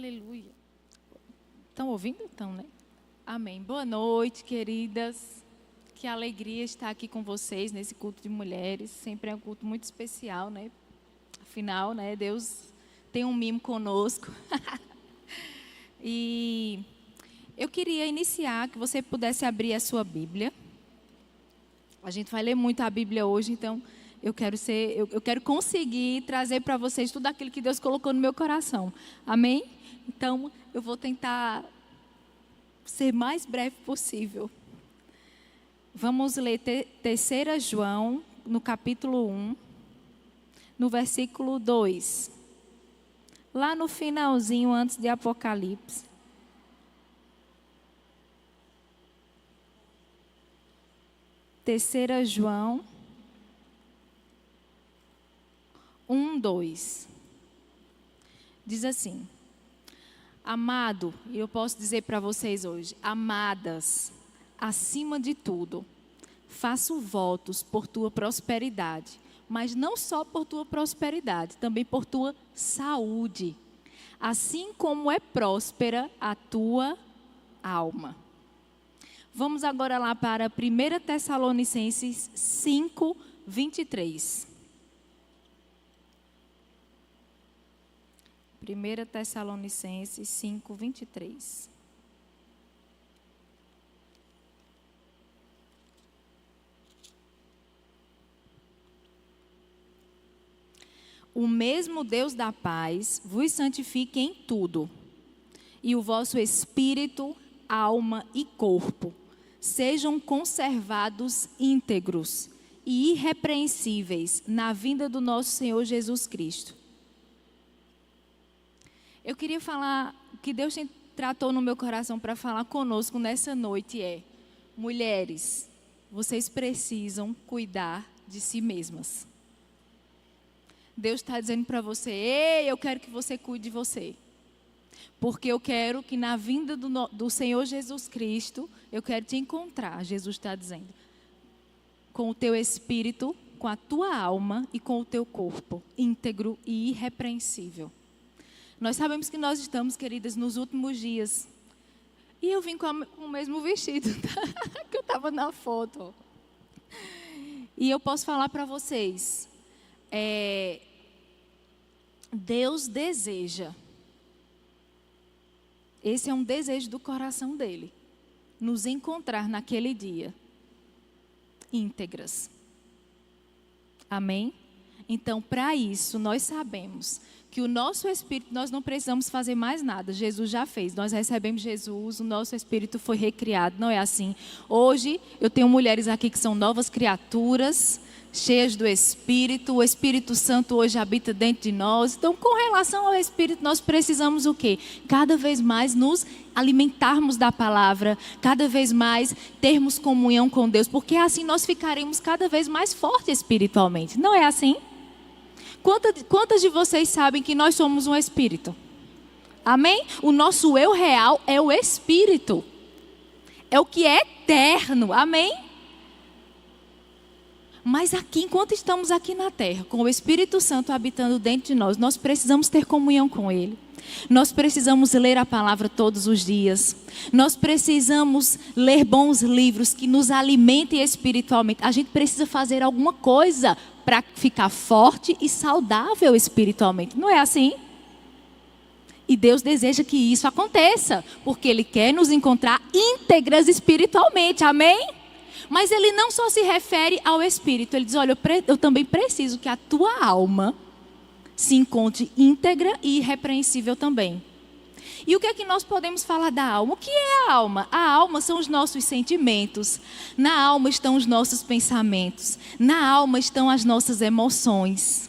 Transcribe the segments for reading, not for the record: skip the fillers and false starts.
Aleluia. Estão ouvindo? Então, né? Amém. Boa noite, queridas. Que alegria estar aqui com vocês nesse culto de mulheres. Sempre é um culto muito especial, né? Afinal, né? Deus tem um mimo conosco. E eu queria iniciar que você pudesse abrir a sua Bíblia. A gente vai ler muito a Bíblia hoje, então eu quero conseguir trazer para vocês tudo aquilo que Deus colocou no meu coração. Amém? Então, eu vou tentar ser mais breve possível. Vamos ler 3 João, no capítulo 1, no versículo 2. Lá no finalzinho, antes de Apocalipse. Terceira João 1, 2. Diz assim: amado, e eu posso dizer para vocês hoje, amadas, acima de tudo, faço votos por tua prosperidade, mas não só por tua prosperidade, também por tua saúde, assim como é próspera a tua alma. Vamos agora lá para 1 Tessalonicenses 5, 23. 1 Tessalonicenses 5, 23. O mesmo Deus da paz vos santifique em tudo, e o vosso espírito, alma e corpo sejam conservados íntegros e irrepreensíveis na vinda do nosso Senhor Jesus Cristo. Eu queria falar, o que Deus tratou no meu coração para falar conosco nessa noite é: mulheres, vocês precisam cuidar de si mesmas. Deus está dizendo para você: ei, eu quero que você cuide de você. Porque eu quero que na vinda do Senhor Jesus Cristo, eu quero te encontrar, Jesus está dizendo, com o teu espírito, com a tua alma e com o teu corpo, íntegro e irrepreensível. Nós sabemos que nós estamos, queridas, nos últimos dias. E eu vim com o mesmo vestido que eu estava na foto. E eu posso falar para vocês, Deus deseja, esse é um desejo do coração dele, nos encontrar naquele dia, íntegras. Amém? Então, para isso, nós sabemos que o nosso espírito, nós não precisamos fazer mais nada. Jesus já fez. Nós recebemos Jesus, o nosso espírito foi recriado. Não é assim. Hoje, eu tenho mulheres aqui que são novas criaturas, cheias do Espírito. O Espírito Santo hoje habita dentro de nós. Então, com relação ao Espírito, nós precisamos o quê? Cada vez mais nos alimentarmos da palavra, cada vez mais termos comunhão com Deus, porque assim nós ficaremos cada vez mais fortes espiritualmente. Não é assim? Quantas de vocês sabem que nós somos um espírito? Amém? O nosso eu real é o espírito. É o que é eterno. Amém? Mas aqui, enquanto estamos aqui na terra, com o Espírito Santo habitando dentro de nós, nós precisamos ter comunhão com Ele. Nós precisamos ler a palavra todos os dias. Nós precisamos ler bons livros que nos alimentem espiritualmente. A gente precisa fazer alguma coisa para ficar forte e saudável espiritualmente. Não é assim? E Deus deseja que isso aconteça, porque Ele quer nos encontrar íntegras espiritualmente. Amém? Mas Ele não só se refere ao espírito. Ele diz: olha, eu também preciso que a tua alma se encontre íntegra e irrepreensível também. E o que é que nós podemos falar da alma? O que é a alma? A alma são os nossos sentimentos. Na alma estão os nossos pensamentos. Na alma estão as nossas emoções.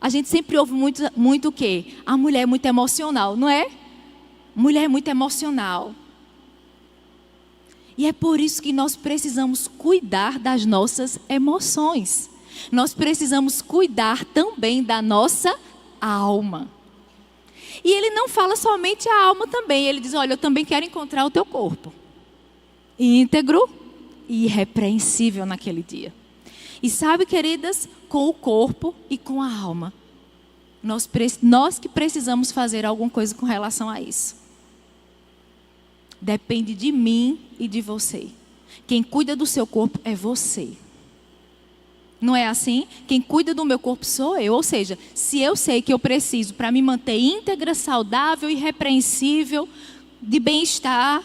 A gente sempre ouve muito o quê? A mulher é muito emocional, não é? Mulher é muito emocional. E é por isso que nós precisamos cuidar das nossas emoções. Nós precisamos cuidar também da nossa alma. E Ele não fala somente a alma também. Ele diz: olha, eu também quero encontrar o teu corpo íntegro e irrepreensível naquele dia. E sabe, queridas, com o corpo e com a alma, Nós que precisamos fazer alguma coisa com relação a isso. Depende de mim e de você. Quem cuida do seu corpo é você. Não é assim? Quem cuida do meu corpo sou eu. Ou seja, se eu sei que eu preciso, para me manter íntegra, saudável, irrepreensível, de bem-estar,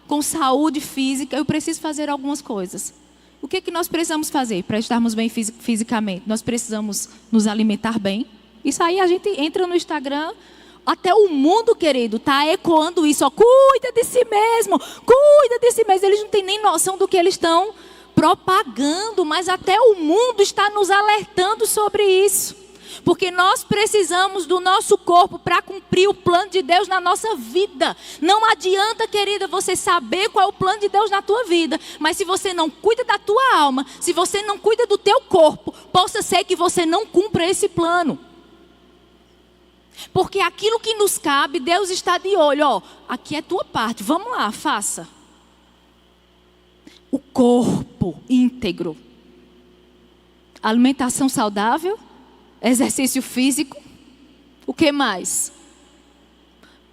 com saúde física, eu preciso fazer algumas coisas. O que nós precisamos fazer para estarmos bem fisicamente? Nós precisamos nos alimentar bem. Isso aí a gente entra no Instagram, até o mundo, querido, está ecoando isso. Ó, cuida de si mesmo, cuida de si mesmo. Eles não têm nem noção do que eles estão propagando, mas até o mundo está nos alertando sobre isso. Porque nós precisamos do nosso corpo para cumprir o plano de Deus na nossa vida. Não adianta, querida, você saber qual é o plano de Deus na tua vida, mas se você não cuida da tua alma, se você não cuida do teu corpo, possa ser que você não cumpra esse plano. Porque aquilo que nos cabe, Deus está de olho. Ó, aqui é tua parte, vamos lá, faça. O corpo íntegro. Alimentação saudável. Exercício físico. O que mais?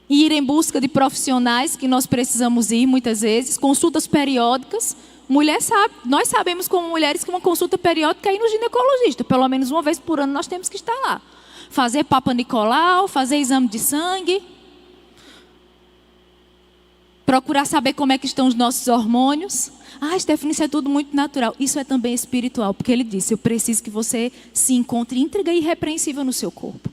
Ir em busca de profissionais que nós precisamos ir muitas vezes. Consultas periódicas. Mulher sabe, nós sabemos como mulheres que uma consulta periódica é ir no ginecologista. Pelo menos uma vez por ano nós temos que estar lá. Fazer Papa Nicolau, fazer exame de sangue. Procurar saber como é que estão os nossos hormônios. Ah, Stephanie, isso é tudo muito natural. Isso é também espiritual, porque ele disse, eu preciso que você se encontre íntegra e irrepreensível no seu corpo.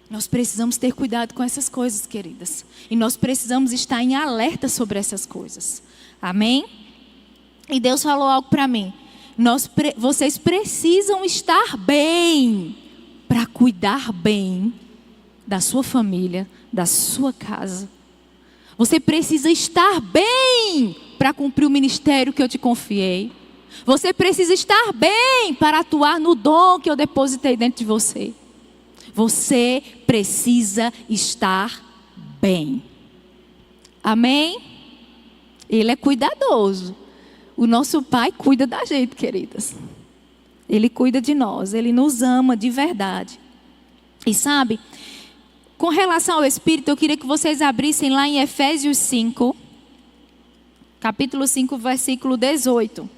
Nós precisamos ter cuidado com essas coisas, queridas. E nós precisamos estar em alerta sobre essas coisas. Amém? E Deus falou algo para mim. Vocês precisam estar bem para cuidar bem da sua família, da sua casa. Você precisa estar bem para cumprir o ministério que eu te confiei. Você precisa estar bem para atuar no dom que eu depositei dentro de você. Você precisa estar bem. Amém? Ele é cuidadoso. O nosso Pai cuida da gente, queridas. Ele cuida de nós. Ele nos ama de verdade. E sabe, com relação ao Espírito, eu queria que vocês abrissem lá em Efésios 5, capítulo 5, versículo 18.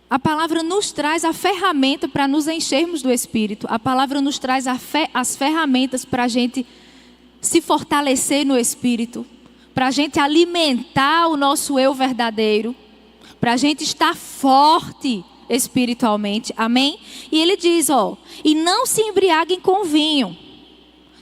A palavra nos traz a ferramenta para nos enchermos do Espírito. A palavra nos traz as ferramentas para a gente se fortalecer no Espírito. Para a gente alimentar o nosso eu verdadeiro. Para a gente estar forte espiritualmente. Amém? E ele diz, ó, e não se embriaguem com vinho,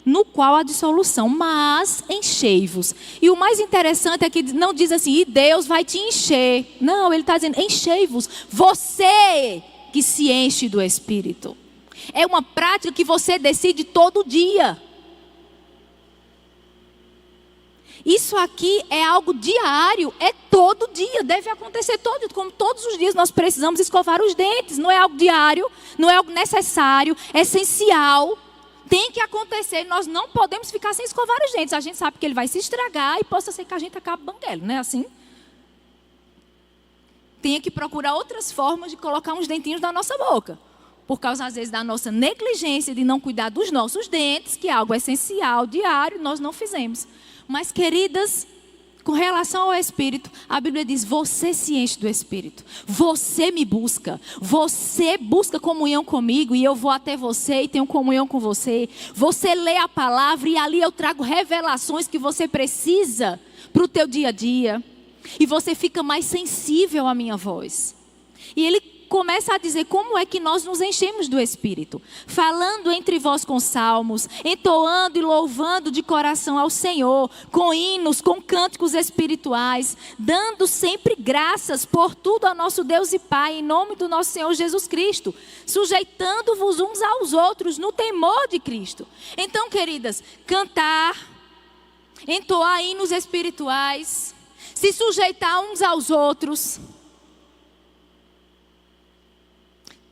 no qual há dissolução, mas enchei-vos. E o mais interessante é que não diz assim, e Deus vai te encher. Não, ele está dizendo, enchei-vos. Você que se enche do Espírito. É uma prática que você decide todo dia. Isso aqui é algo diário, é todo dia, deve acontecer todo, como todos os dias nós precisamos escovar os dentes. Não é algo diário, não é algo necessário, é essencial. Tem que acontecer, nós não podemos ficar sem escovar os dentes. A gente sabe que ele vai se estragar e possa ser que a gente acabe banguelo, não é assim? Tem que procurar outras formas de colocar uns dentinhos na nossa boca. Por causa, às vezes, da nossa negligência de não cuidar dos nossos dentes, que é algo essencial, diário, nós não fizemos. Mas, queridas, com relação ao Espírito, a Bíblia diz, você se enche do Espírito. Você me busca. Você busca comunhão comigo e eu vou até você e tenho comunhão com você. Você lê a palavra e ali eu trago revelações que você precisa para o teu dia a dia. E você fica mais sensível à minha voz. E ele começa a dizer como é que nós nos enchemos do Espírito. Falando entre vós com salmos, entoando e louvando de coração ao Senhor, com hinos, com cânticos espirituais, dando sempre graças por tudo ao nosso Deus e Pai, em nome do nosso Senhor Jesus Cristo, sujeitando-vos uns aos outros no temor de Cristo. Então, queridas, cantar, entoar hinos espirituais, se sujeitar uns aos outros,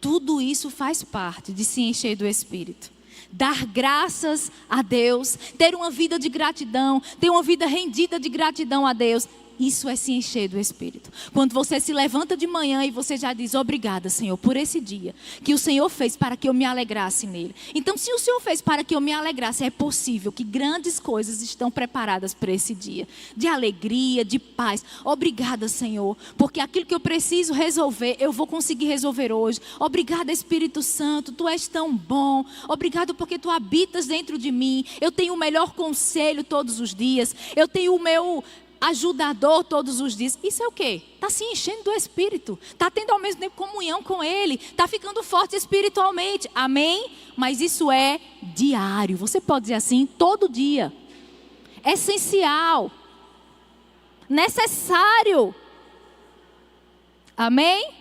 tudo isso faz parte de se encher do Espírito. Dar graças a Deus, ter uma vida de gratidão, ter uma vida rendida de gratidão a Deus. isso é se encher do Espírito. Quando você se levanta de manhã e você já diz: obrigada, Senhor, por esse dia que o Senhor fez para que eu me alegrasse nele. Então, se o Senhor fez para que eu me alegrasse, é possível que grandes coisas estão preparadas para esse dia. De alegria, de paz. Obrigada, Senhor, porque aquilo que eu preciso resolver, eu vou conseguir resolver hoje. Obrigada, Espírito Santo, Tu és tão bom. Obrigado porque Tu habitas dentro de mim. Eu tenho o melhor conselho todos os dias. Eu tenho o meu ajudador todos os dias. Isso é o quê? Está se enchendo do Espírito. Está tendo ao mesmo tempo comunhão com Ele. Está ficando forte espiritualmente. Amém? Mas isso é diário. Você pode dizer assim, todo dia. Essencial. Necessário. Amém?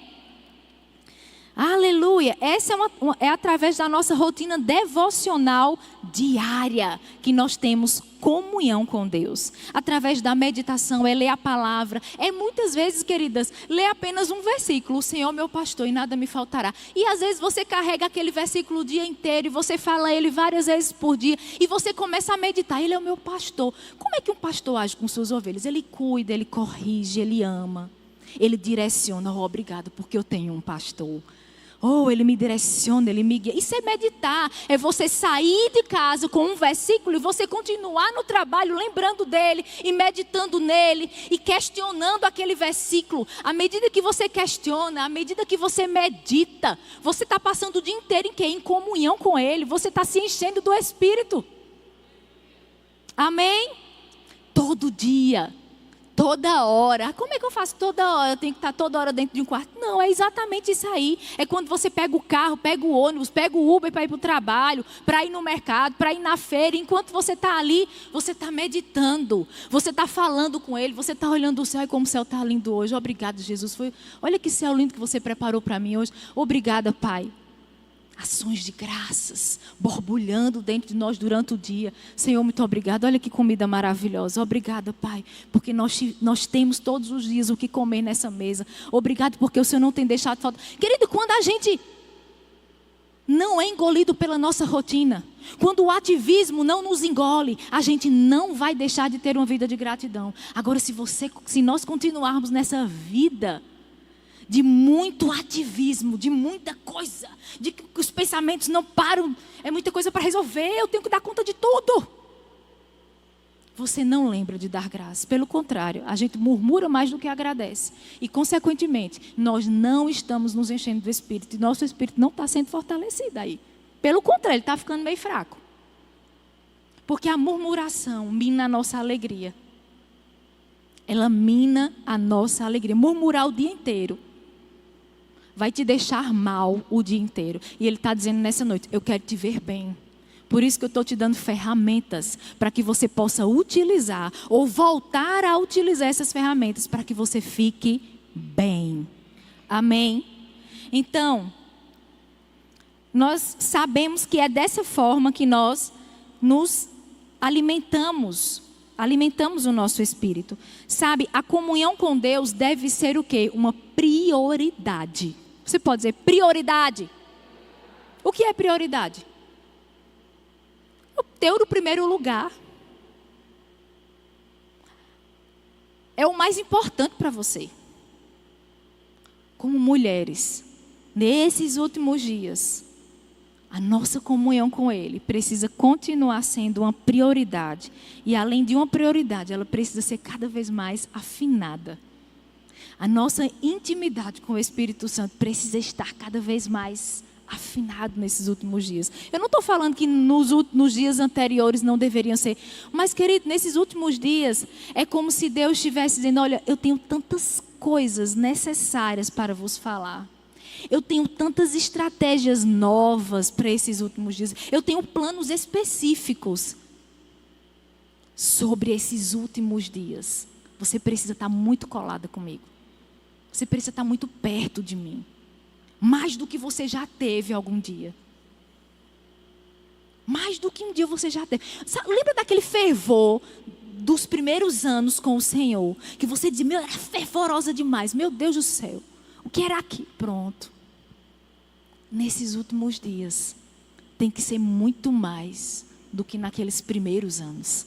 Aleluia. Essa é através da nossa rotina devocional diária que nós temos comunhão com Deus. Através da meditação, é ler a palavra. É muitas vezes, queridas, ler apenas um versículo. O Senhor é meu pastor e nada me faltará. E às vezes você carrega aquele versículo o dia inteiro e você fala ele várias vezes por dia. E você começa a meditar. Ele é o meu pastor. Como é que um pastor age com suas ovelhas? Ele cuida, ele corrige, ele ama. Ele direciona. Oh, obrigado porque eu tenho um pastor. Oh, Ele me direciona, Ele me guia. Isso é meditar. É você sair de casa com um versículo e você continuar no trabalho lembrando dele e meditando nele e questionando aquele versículo. À medida que você questiona, à medida que você medita, você está passando o dia inteiro em quê? Em comunhão com Ele. Você está se enchendo do Espírito. Amém? Todo dia. Toda hora. Como é que eu faço toda hora? Eu tenho que estar toda hora dentro de um quarto? Não, é exatamente isso aí. É quando você pega o carro, pega o ônibus, pega o Uber para ir para o trabalho, para ir no mercado, para ir na feira. Enquanto você está ali, você está meditando. Você está falando com Ele, você está olhando o céu e como o céu está lindo hoje. Obrigado, Jesus. Olha que céu lindo que você preparou para mim hoje. Obrigada, Pai. Ações de graças, borbulhando dentro de nós durante o dia. Senhor, muito obrigado. Olha que comida maravilhosa. Obrigada, Pai, porque nós temos todos os dias o que comer nessa mesa. Obrigado porque o Senhor não tem deixado falta. Querido, quando a gente não é engolido pela nossa rotina, quando o ativismo não nos engole, a gente não vai deixar de ter uma vida de gratidão. Agora, se nós continuarmos nessa vida de muito ativismo, de muita coisa, de que os pensamentos não param, é muita coisa para resolver, eu tenho que dar conta de tudo. Você não lembra de dar graça. Pelo contrário, a gente murmura mais do que agradece. E, consequentemente, nós não estamos nos enchendo do Espírito. E nosso Espírito não está sendo fortalecido aí. Pelo contrário, ele está ficando meio fraco. Porque a murmuração mina a nossa alegria. Ela mina a nossa alegria. Murmurar o dia inteiro vai te deixar mal o dia inteiro. E Ele está dizendo nessa noite: eu quero te ver bem. Por isso que eu estou te dando ferramentas para que você possa utilizar ou voltar a utilizar essas ferramentas para que você fique bem. Amém? Então, nós sabemos que é dessa forma que nós nos alimentamos o nosso espírito. Sabe, a comunhão com Deus deve ser o quê? Uma prioridade. Você pode dizer prioridade. O que é prioridade? Ter o primeiro lugar. É o mais importante para você. Como mulheres, nesses últimos dias, a nossa comunhão com Ele precisa continuar sendo uma prioridade. E além de uma prioridade, ela precisa ser cada vez mais afinada. A nossa intimidade com o Espírito Santo precisa estar cada vez mais afinado nesses últimos dias. Eu não estou falando que nos dias anteriores não deveriam ser. Mas, querido, nesses últimos dias, é como se Deus estivesse dizendo: olha, eu tenho tantas coisas necessárias para vos falar. Eu tenho tantas estratégias novas para esses últimos dias. Eu tenho planos específicos sobre esses últimos dias. Você precisa estar muito colada comigo. Você precisa estar muito perto de mim. Mais do que você já teve algum dia. Mais do que um dia você já teve. Lembra daquele fervor dos primeiros anos com o Senhor? Que você dizia: meu, era fervorosa demais. Meu Deus do céu. O que era aqui? Pronto. Nesses últimos dias, tem que ser muito mais do que naqueles primeiros anos.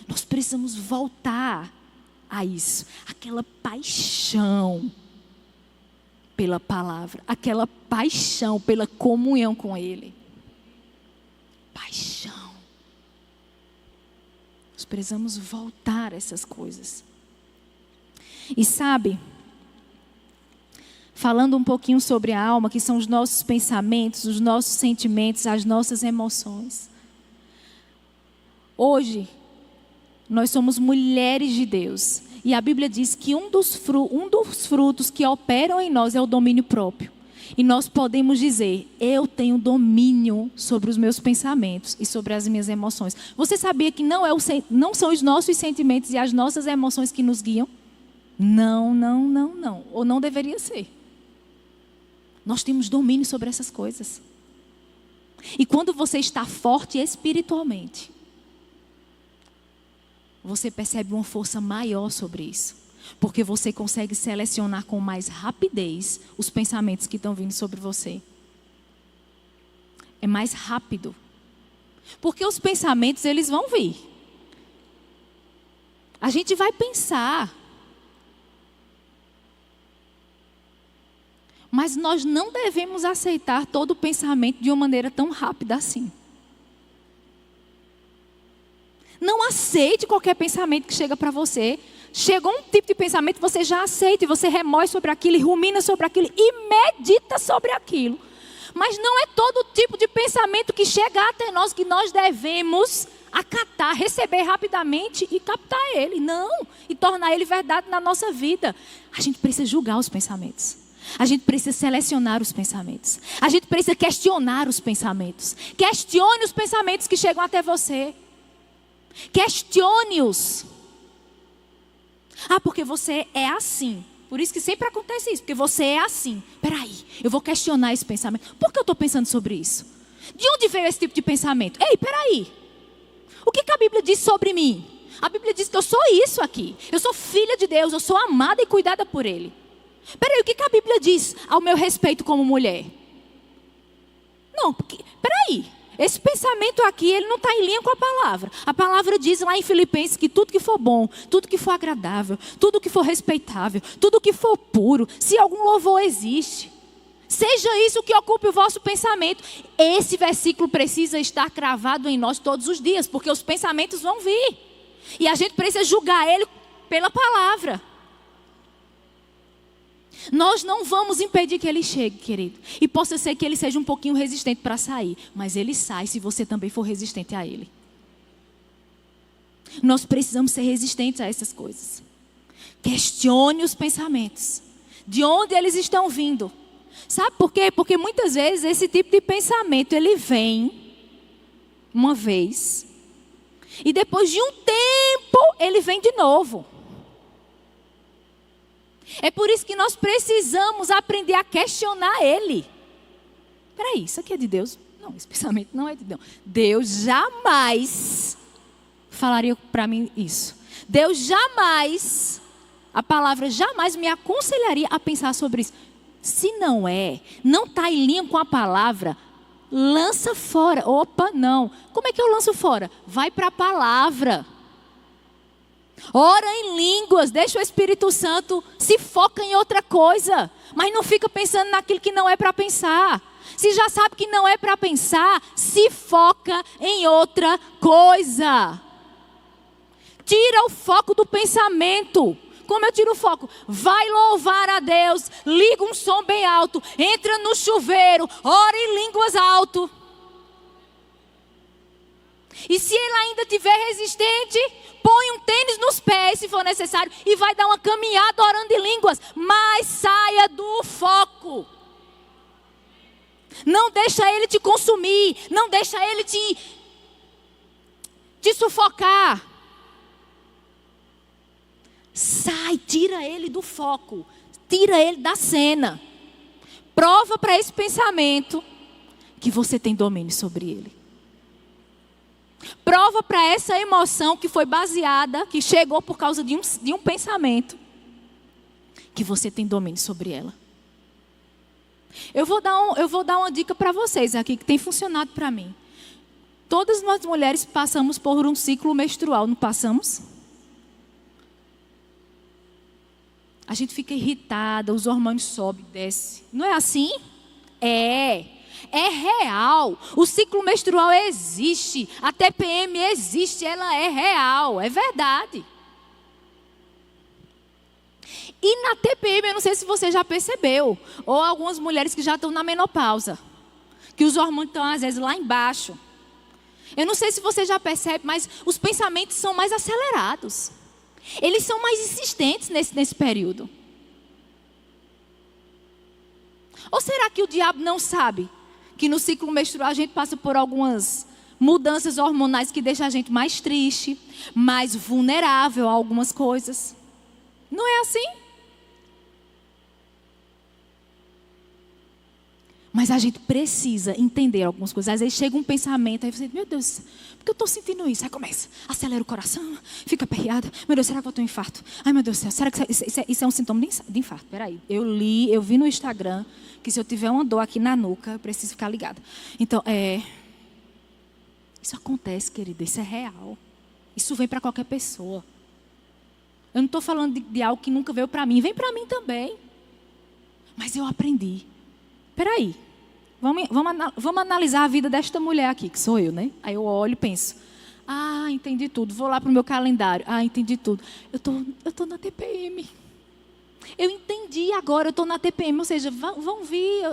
Nós precisamos voltar a isso. Aquela paixão pela palavra, aquela paixão pela comunhão com Ele. Paixão. Nós precisamos voltar a essas coisas. E sabe, falando um pouquinho sobre a alma, que são os nossos pensamentos, os nossos sentimentos, as nossas emoções. Hoje, nós somos mulheres de Deus. E a Bíblia diz que um dos frutos que operam em nós é o domínio próprio. E nós podemos dizer, eu tenho domínio sobre os meus pensamentos e sobre as minhas emoções. Você sabia que não são os nossos sentimentos e as nossas emoções que nos guiam? Não. Ou não deveria ser. Nós temos domínio sobre essas coisas. E quando você está forte espiritualmente, você percebe uma força maior sobre isso. Porque você consegue selecionar com mais rapidez os pensamentos que estão vindo sobre você. É mais rápido. Porque os pensamentos, eles vão vir. A gente vai pensar. Mas nós não devemos aceitar todo o pensamento de uma maneira tão rápida assim. Não aceite qualquer pensamento que chega para você. Chegou um tipo de pensamento, você já aceita, e você remói sobre aquilo, e rumina sobre aquilo, e medita sobre aquilo. Mas não é todo tipo de pensamento que chega até nós que nós devemos acatar, receber rapidamente e captar ele. Não, e tornar ele verdade na nossa vida. A gente precisa julgar os pensamentos. A gente precisa selecionar os pensamentos. A gente precisa questionar os pensamentos. Questione os pensamentos que chegam até você. Questione-os. Porque você é assim. Por isso que sempre acontece isso. Porque você é assim. Peraí, eu vou questionar esse pensamento. Por que eu estou pensando sobre isso? De onde veio esse tipo de pensamento? Ei, peraí. O que a Bíblia diz sobre mim? A Bíblia diz que eu sou isso aqui. Eu sou filha de Deus. Eu sou amada e cuidada por Ele. Peraí, o que a Bíblia diz ao meu respeito como mulher? Não, peraí. Esse pensamento aqui, ele não está em linha com a palavra. A palavra diz lá em Filipenses que tudo que for bom, tudo que for agradável, tudo que for respeitável, tudo que for puro, se algum louvor existe, seja isso que ocupe o vosso pensamento. Esse versículo precisa estar cravado em nós todos os dias, porque os pensamentos vão vir. E a gente precisa julgar ele pela palavra. Nós não vamos impedir que ele chegue, querido. E possa ser que ele seja um pouquinho resistente para sair. Mas ele sai se você também for resistente a ele. Nós precisamos ser resistentes a essas coisas. Questione os pensamentos. De onde eles estão vindo. Sabe por quê? Porque muitas vezes esse tipo de pensamento, ele vem uma vez. E depois de um tempo, ele vem de novo. É por isso que nós precisamos aprender a questionar ele. Peraí, isso aqui é de Deus? Não, esse pensamento não é de Deus. Deus jamais falaria para mim isso. Deus jamais, a palavra jamais me aconselharia a pensar sobre isso. Se não está em linha com a palavra, lança fora. Opa, não. Como é que eu lanço fora? Vai para a palavra. Ora em línguas, deixa o Espírito Santo, se foca em outra coisa. Mas não fica pensando naquilo que não é para pensar. Se já sabe que não é para pensar, se foca em outra coisa. Tira o foco do pensamento. Como eu tiro o foco? Vai louvar a Deus, liga um som bem alto, entra no chuveiro, ora em línguas alto. E se ele ainda estiver resistente, põe um tênis nos pés, se for necessário, e vai dar uma caminhada orando em línguas. Mas saia do foco. Não deixa ele te consumir. Não deixa ele te sufocar. Sai, tira ele do foco. Tira ele da cena. Prova para esse pensamento que você tem domínio sobre ele. Prova para essa emoção que foi baseada, que chegou por causa de um pensamento, que você tem domínio sobre ela. Eu vou dar uma dica para vocês aqui, que tem funcionado para mim. Todas nós mulheres passamos por um ciclo menstrual, não passamos? A gente fica irritada, os hormônios sobem, desce. Não é assim? É real. O ciclo menstrual existe. A TPM existe, ela é real, é verdade. E na TPM, eu não sei se você já percebeu, ou algumas mulheres que já estão na menopausa, que os hormônios estão às vezes lá embaixo. Eu não sei se você já percebe, mas os pensamentos são mais acelerados. Eles são mais insistentes nesse período. Ou será que o diabo não sabe que no ciclo menstrual a gente passa por algumas mudanças hormonais que deixam a gente mais triste, mais vulnerável a algumas coisas? Não é assim? Mas a gente precisa entender algumas coisas. Às vezes chega um pensamento, aí você, meu Deus, por que eu estou sentindo isso? Aí começa, acelera o coração, fica aperreada. Meu Deus, será que eu estou em infarto? Ai, meu Deus do céu, será que isso é um sintoma de infarto? Peraí, eu vi no Instagram que se eu tiver uma dor aqui na nuca, eu preciso ficar ligada. Então, isso acontece, querida, isso é real. Isso vem para qualquer pessoa. Eu não estou falando de algo que nunca veio para mim, vem para mim também. Mas eu aprendi. Peraí, vamos analisar a vida desta mulher aqui, que sou eu, né? Aí eu olho e penso, entendi tudo. Vou lá para o meu calendário, entendi tudo. Eu tô na TPM. Eu entendi agora, eu estou na TPM. Ou seja, vão vir,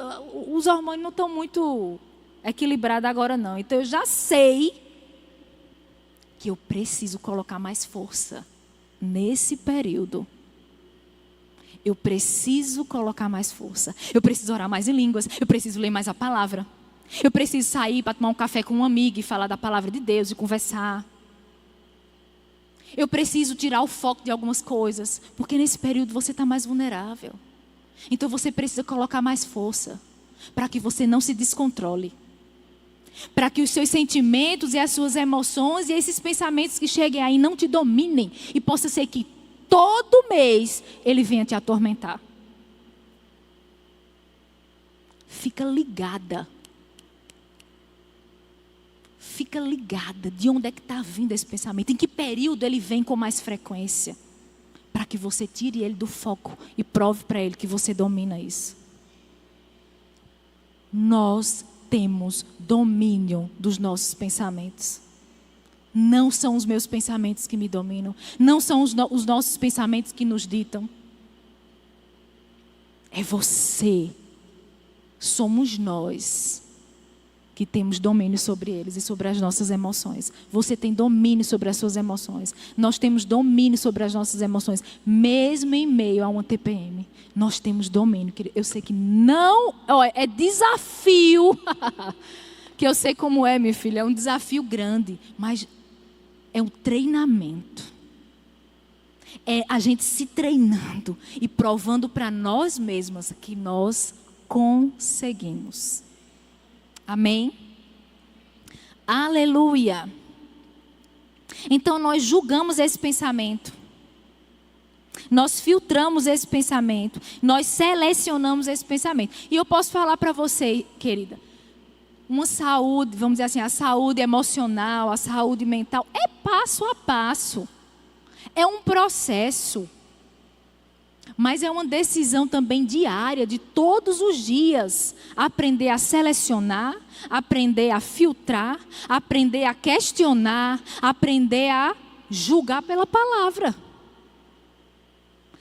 os hormônios não estão muito equilibrados agora não. Então eu já sei que eu preciso colocar mais força nesse período. Eu preciso colocar mais força. Eu preciso orar mais em línguas. Eu preciso ler mais a palavra. Eu preciso sair para tomar um café com um amigo e falar da palavra de Deus e conversar. Eu preciso tirar o foco de algumas coisas. Porque nesse período você está mais vulnerável. Então você precisa colocar mais força. Para que você não se descontrole. Para que os seus sentimentos e as suas emoções e esses pensamentos que cheguem aí não te dominem. E possa ser que todo mês ele venha te atormentar. Fica ligada. Fica ligada de onde é que está vindo esse pensamento. Em que período ele vem com mais frequência. Para que você tire ele do foco e prove para ele que você domina isso. Nós temos domínio dos nossos pensamentos. Não são os meus pensamentos que me dominam. Não são os nossos pensamentos que nos ditam. É você. Somos nós que temos domínio sobre eles e sobre as nossas emoções. Você tem domínio sobre as suas emoções. Nós temos domínio sobre as nossas emoções. Mesmo em meio a uma TPM. Nós temos domínio. Eu sei que não... É desafio. Que eu sei como é, minha filha. É um desafio grande. Mas... é um treinamento. É a gente se treinando e provando para nós mesmas que nós conseguimos. Amém? Aleluia. Então nós julgamos esse pensamento. Nós filtramos esse pensamento. Nós selecionamos esse pensamento. E eu posso falar para você, querida, uma saúde, vamos dizer assim, a saúde emocional, a saúde mental, é passo a passo. É um processo. Mas é uma decisão também diária, de todos os dias. Aprender a selecionar, aprender a filtrar, aprender a questionar, aprender a julgar pela palavra.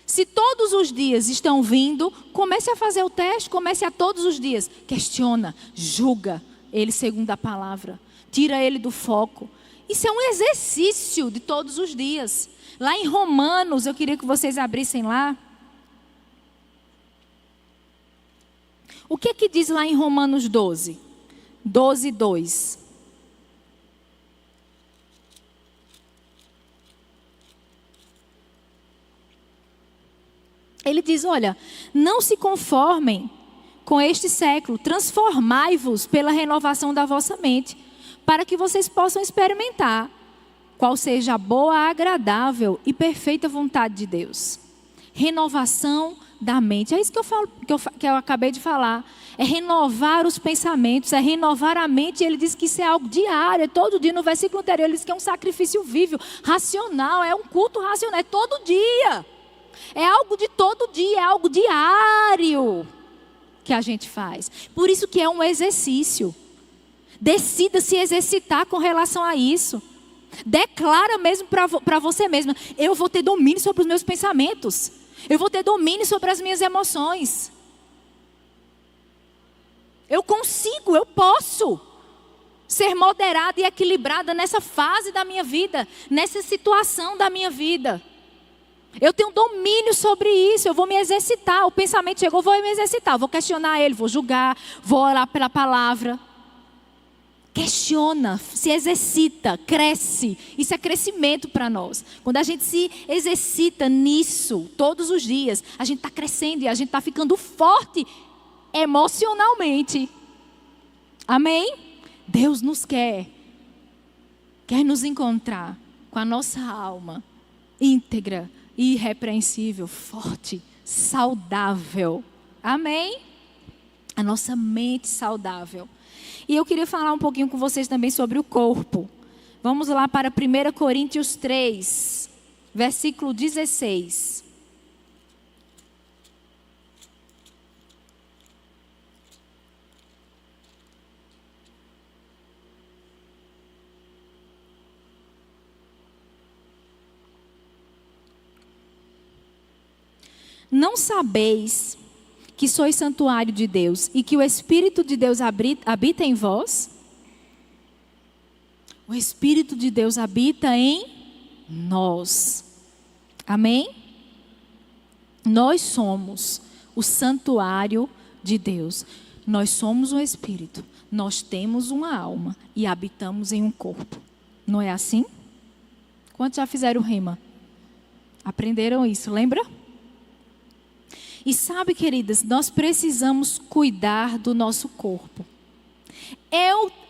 Se todos os dias estão vindo, comece a fazer o teste, comece a todos os dias. Questiona, julga ele segundo a palavra. Tira ele do foco. Isso é um exercício de todos os dias. Lá em Romanos, eu queria que vocês abrissem lá. O que é que diz lá em Romanos 12? 12, 2. Ele diz, olha, não se conformem com este século, transformai-vos pela renovação da vossa mente, para que vocês possam experimentar qual seja a boa, agradável e perfeita vontade de Deus. Renovação da mente. É isso que eu falo, que eu acabei de falar. É renovar os pensamentos, é renovar a mente. E ele diz que isso é algo diário, é todo dia. No versículo anterior ele diz que é um sacrifício vivo, racional, é um culto racional, é todo dia. É algo de todo dia, é algo diário que a gente faz. Por isso que é um exercício. Decida se exercitar com relação a isso. Declara mesmo para você mesma: eu vou ter domínio sobre os meus pensamentos. Eu vou ter domínio sobre as minhas emoções. Eu consigo, eu posso ser moderada e equilibrada nessa fase da minha vida, nessa situação da minha vida. Eu tenho domínio sobre isso, eu vou me exercitar. O pensamento chegou, eu vou me exercitar, vou questionar ele, vou julgar, vou orar pela palavra. Questiona, se exercita, cresce. Isso é crescimento para nós. Quando a gente se exercita nisso todos os dias, a gente está crescendo e a gente está ficando forte emocionalmente. Amém? Deus nos quer nos encontrar com a nossa alma íntegra, irrepreensível, forte, saudável. Amém? A nossa mente saudável. E eu queria falar um pouquinho com vocês também sobre o corpo. Vamos lá para 1 Coríntios 3, versículo 16. Não sabeis que sois santuário de Deus e que o Espírito de Deus habita em vós? O Espírito de Deus habita em nós. Amém? Nós somos o santuário de Deus. Nós somos um Espírito. Nós temos uma alma e habitamos em um corpo. Não é assim? Quantos já fizeram rima? Aprenderam isso, lembra? E sabe, queridas, nós precisamos cuidar do nosso corpo.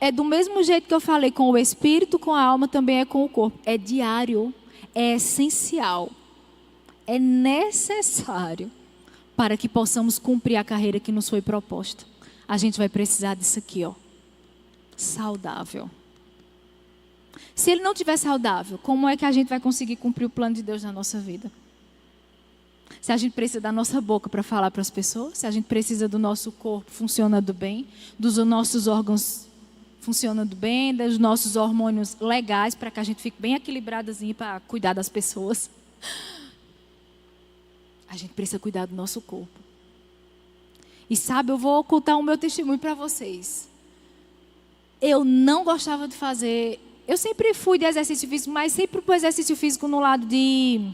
É do mesmo jeito que eu falei com o espírito, com a alma, também é com o corpo. É diário, é essencial, é necessário para que possamos cumprir a carreira que nos foi proposta. A gente vai precisar disso aqui, ó, saudável. Se ele não estiver saudável, como é que a gente vai conseguir cumprir o plano de Deus na nossa vida? Se a gente precisa da nossa boca para falar para as pessoas, se a gente precisa do nosso corpo funcionando bem, dos nossos órgãos funcionando bem, dos nossos hormônios legais para que a gente fique bem equilibradazinho para cuidar das pessoas. A gente precisa cuidar do nosso corpo. E sabe, eu vou ocultar o meu testemunho para vocês. Eu não gostava de fazer... Eu sempre fui de exercício físico, mas sempre para o exercício físico no lado de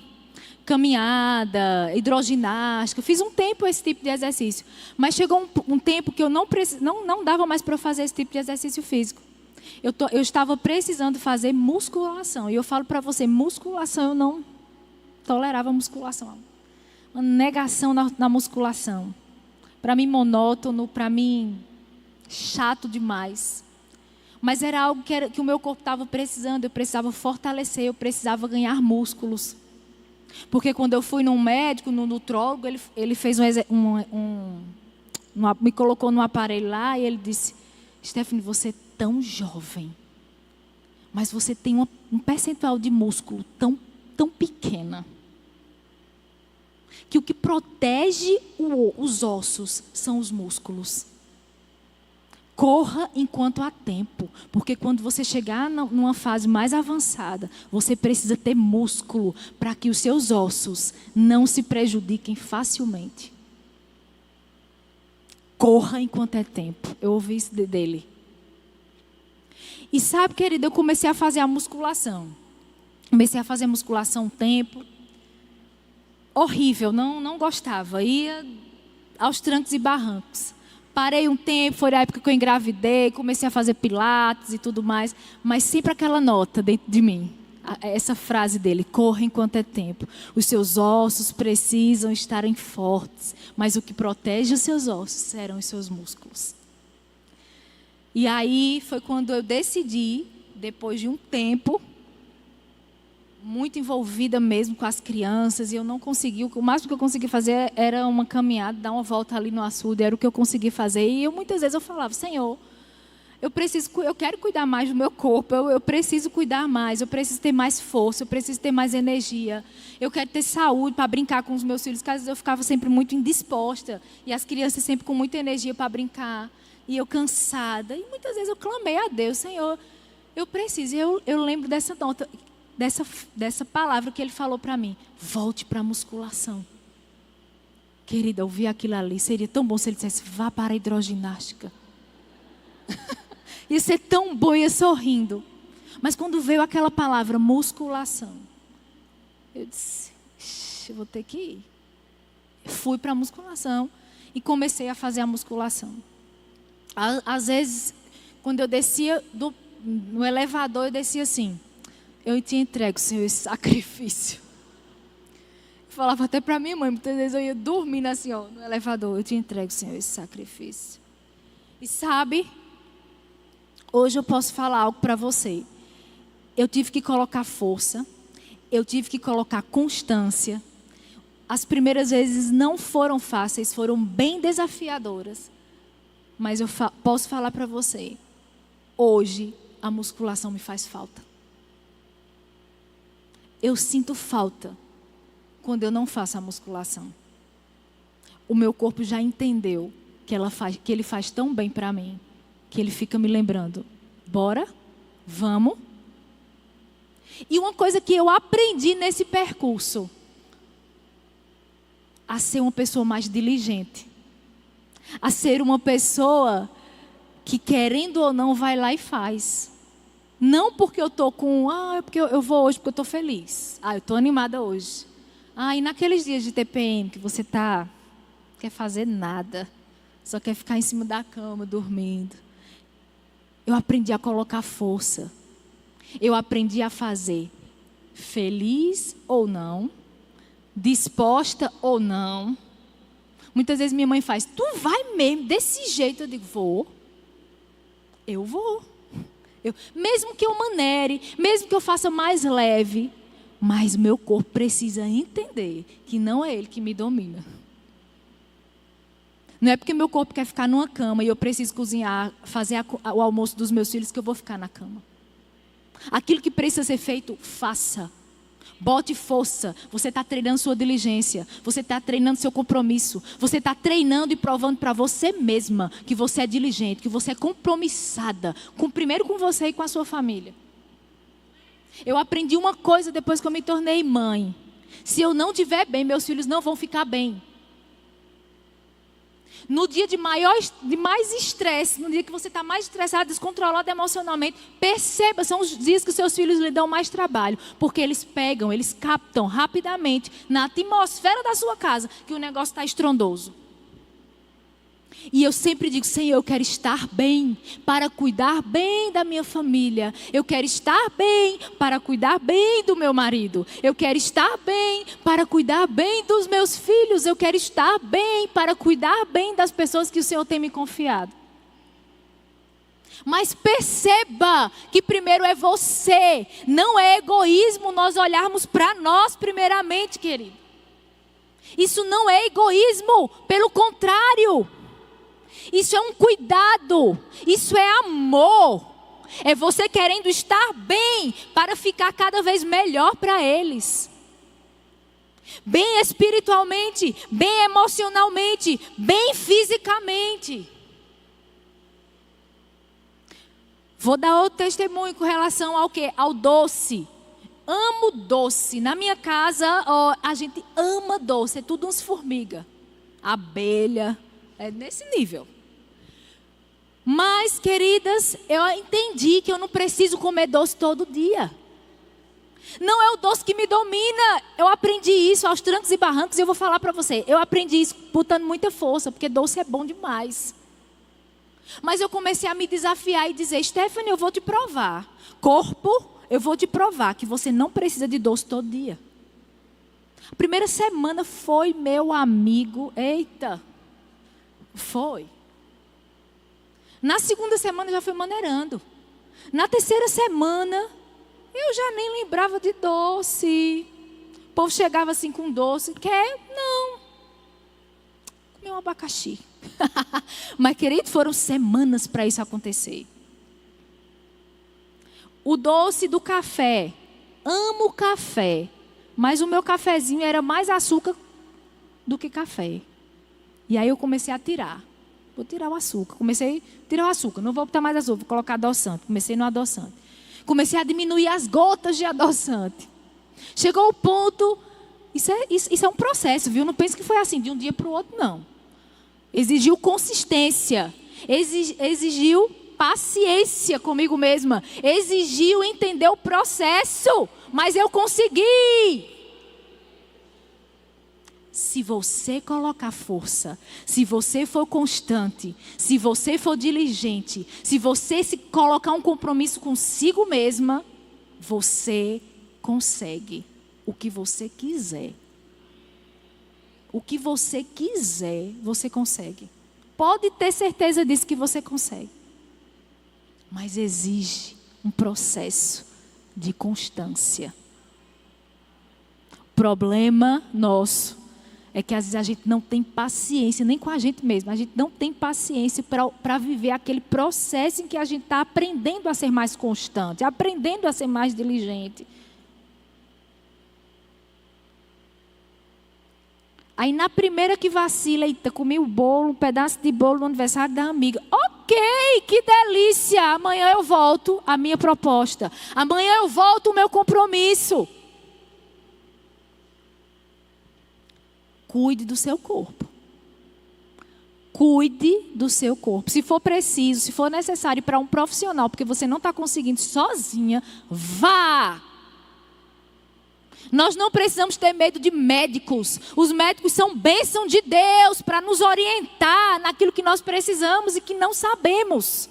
caminhada, hidroginástica. Fiz um tempo esse tipo de exercício. Mas chegou um tempo que eu não dava mais para eu fazer esse tipo de exercício físico. Eu estava precisando fazer musculação. E eu falo para você, musculação, eu não tolerava musculação. Uma negação na musculação. Para mim, monótono, para mim, chato demais. Mas era algo que o meu corpo estava precisando. Eu precisava fortalecer, eu precisava ganhar músculos. Porque quando eu fui num médico, num nutrólogo, ele fez me colocou num aparelho lá e ele disse: Stephanie, você é tão jovem, mas você tem um percentual de músculo tão pequena, que o que protege os ossos são os músculos. Corra enquanto há tempo, porque quando você chegar numa fase mais avançada, você precisa ter músculo para que os seus ossos não se prejudiquem facilmente. Corra enquanto é tempo. Eu ouvi isso dele. E sabe, querida, eu comecei a fazer a musculação. Comecei a fazer musculação um tempo. Horrível, não gostava. Ia aos trancos e barrancos. Parei um tempo, foi a época que eu engravidei, comecei a fazer pilates e tudo mais. Mas sempre aquela nota dentro de mim. Essa frase dele: corra enquanto é tempo. Os seus ossos precisam estarem fortes. Mas o que protege os seus ossos serão os seus músculos. E aí foi quando eu decidi, depois de um tempo, muito envolvida mesmo com as crianças, e eu não consegui, o máximo que eu consegui fazer era uma caminhada, dar uma volta ali no açude, era o que eu consegui fazer. E muitas vezes eu falava: Senhor, Eu quero cuidar mais do meu corpo, eu preciso cuidar mais, eu preciso ter mais força, eu preciso ter mais energia. Eu quero ter saúde para brincar com os meus filhos, porque às vezes eu ficava sempre muito indisposta. E as crianças sempre com muita energia para brincar. E eu cansada. E muitas vezes eu clamei a Deus, Senhor, eu preciso. E eu lembro dessa nota, dessa palavra que Ele falou para mim. Volte para a musculação. Querida, eu vi aquilo ali. Seria tão bom se Ele dissesse, vá para a hidroginástica. Ia ser tão bom, ia sorrindo. Mas quando veio aquela palavra musculação, eu disse, eu vou ter que ir. Fui para a musculação e comecei a fazer a musculação. Às vezes, quando eu descia no elevador, eu descia assim, eu te entrego, Senhor, esse sacrifício. Eu falava até para minha mãe, muitas vezes eu ia dormindo assim, ó, no elevador, eu te entrego, Senhor, esse sacrifício. E sabe, hoje eu posso falar algo para você. Eu tive que colocar força, eu tive que colocar constância. As primeiras vezes não foram fáceis, foram bem desafiadoras. Mas eu posso falar para você, hoje a musculação me faz falta. Eu sinto falta quando eu não faço a musculação. O meu corpo já entendeu que ele faz tão bem para mim, que ele fica me lembrando, bora, vamos. E uma coisa que eu aprendi nesse percurso, a ser uma pessoa mais diligente, a ser uma pessoa que querendo ou não vai lá e faz. Não porque eu estou porque eu vou hoje porque eu estou feliz. Eu estou animada hoje. E naqueles dias de TPM que você quer fazer nada, só quer ficar em cima da cama, dormindo. Eu aprendi a colocar força. Eu aprendi a fazer feliz ou não, disposta ou não. Muitas vezes minha mãe faz, tu vai mesmo desse jeito? Eu digo, vou. Eu vou. Mesmo que eu manere, mesmo que eu faça mais leve, mas meu corpo precisa entender que não é ele que me domina. Não é porque meu corpo quer ficar numa cama e eu preciso cozinhar, fazer o almoço dos meus filhos que eu vou ficar na cama. Aquilo que precisa ser feito, faça. Bote força. Você está treinando sua diligência. Você está treinando seu compromisso. Você está treinando e provando para você mesma que você é diligente, que você é compromissada. Primeiro com você e com a sua família. Eu aprendi uma coisa depois que eu me tornei mãe. Se eu não estiver bem, meus filhos não vão ficar bem. No dia de mais estresse, no dia que você está mais estressado, descontrolado emocionalmente, perceba, são os dias que seus filhos lhe dão mais trabalho. Porque eles captam rapidamente, na atmosfera da sua casa, que o negócio está estrondoso. E eu sempre digo, Senhor, eu quero estar bem para cuidar bem da minha família. Eu quero estar bem para cuidar bem do meu marido. Eu quero estar bem para cuidar bem dos meus filhos. Eu quero estar bem para cuidar bem das pessoas que o Senhor tem me confiado. Mas perceba que primeiro é você. Não é egoísmo nós olharmos para nós primeiramente, querido. Isso não é egoísmo, pelo contrário. Isso é um cuidado, isso é amor. É você querendo estar bem para ficar cada vez melhor para eles. Bem espiritualmente, bem emocionalmente, bem fisicamente. Vou dar outro testemunho com relação ao quê? Ao doce. Amo doce. Na minha casa, a gente ama doce. É tudo uns formiga. Abelha. É nesse nível. Mas, queridas, eu entendi que eu não preciso comer doce todo dia. Não é o doce que me domina. Eu aprendi isso aos trancos e barrancos e eu vou falar para você. Eu aprendi isso botando muita força, porque doce é bom demais. Mas eu comecei a me desafiar e dizer, Stephanie, eu vou te provar. Corpo, eu vou te provar que você não precisa de doce todo dia. A primeira semana foi, meu amigo, eita, foi. Na segunda semana já fui maneirando. Na terceira semana, eu já nem lembrava de doce. O povo chegava assim com doce. Quer? Não. Comer um abacaxi. Mas, querido, foram semanas para isso acontecer. O doce do café. Amo café. Mas o meu cafezinho era mais açúcar do que café. E aí eu comecei a tirar. Vou tirar o açúcar. Comecei a tirar o açúcar. Não vou botar mais açúcar, vou colocar adoçante. Comecei no adoçante. Comecei a diminuir as gotas de adoçante. Chegou o ponto... Isso é um processo, viu? Não pense que foi assim, de um dia para o outro, não. Exigiu consistência. Exigiu paciência comigo mesma. Exigiu entender o processo. Mas eu consegui. Se você colocar força, se você for constante, se você for diligente, se você se colocar um compromisso consigo mesma, você consegue o que você quiser. O que você quiser, você consegue. Pode ter certeza disso que você consegue. Mas exige um processo de constância. O problema nosso é que às vezes a gente não tem paciência, nem com a gente mesmo. A gente não tem paciência para viver aquele processo em que a gente está aprendendo a ser mais constante, aprendendo a ser mais diligente. Aí na primeira que vacila, eita, comi o bolo, um pedaço de bolo no aniversário da amiga. Ok, que delícia, amanhã eu volto a minha proposta. Amanhã eu volto o meu compromisso. Cuide do seu corpo. Cuide do seu corpo. Se for preciso, se for necessário ir para um profissional, porque você não está conseguindo sozinha, vá. Nós não precisamos ter medo de médicos. Os médicos são bênção de Deus para nos orientar naquilo que nós precisamos e que não sabemos.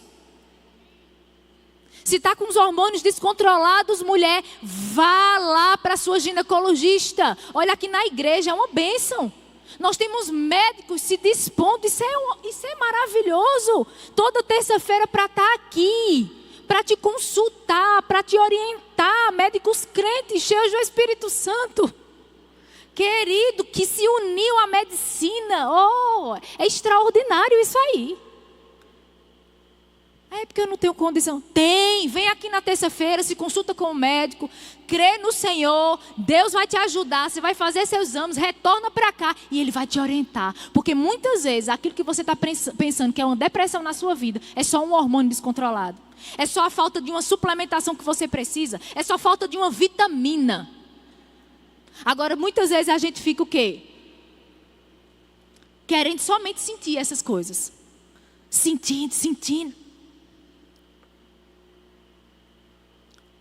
Se está com os hormônios descontrolados, mulher, vá lá para a sua ginecologista. Olha, aqui na igreja é uma bênção. Nós temos médicos se dispondo, isso é maravilhoso. Toda terça-feira para estar aqui, para te consultar, para te orientar. Médicos crentes, cheios do Espírito Santo. Querido, que se uniu à medicina. Oh, é extraordinário isso aí. É porque eu não tenho condição. Tem, vem aqui na terça-feira, se consulta com o médico, crê no Senhor, Deus vai te ajudar, você vai fazer seus exames, retorna para cá e Ele vai te orientar. Porque muitas vezes aquilo que você está pensando que é uma depressão na sua vida, é só um hormônio descontrolado. É só a falta de uma suplementação que você precisa, é só a falta de uma vitamina. Agora, muitas vezes a gente fica o quê? Querendo somente sentir essas coisas. Sentindo.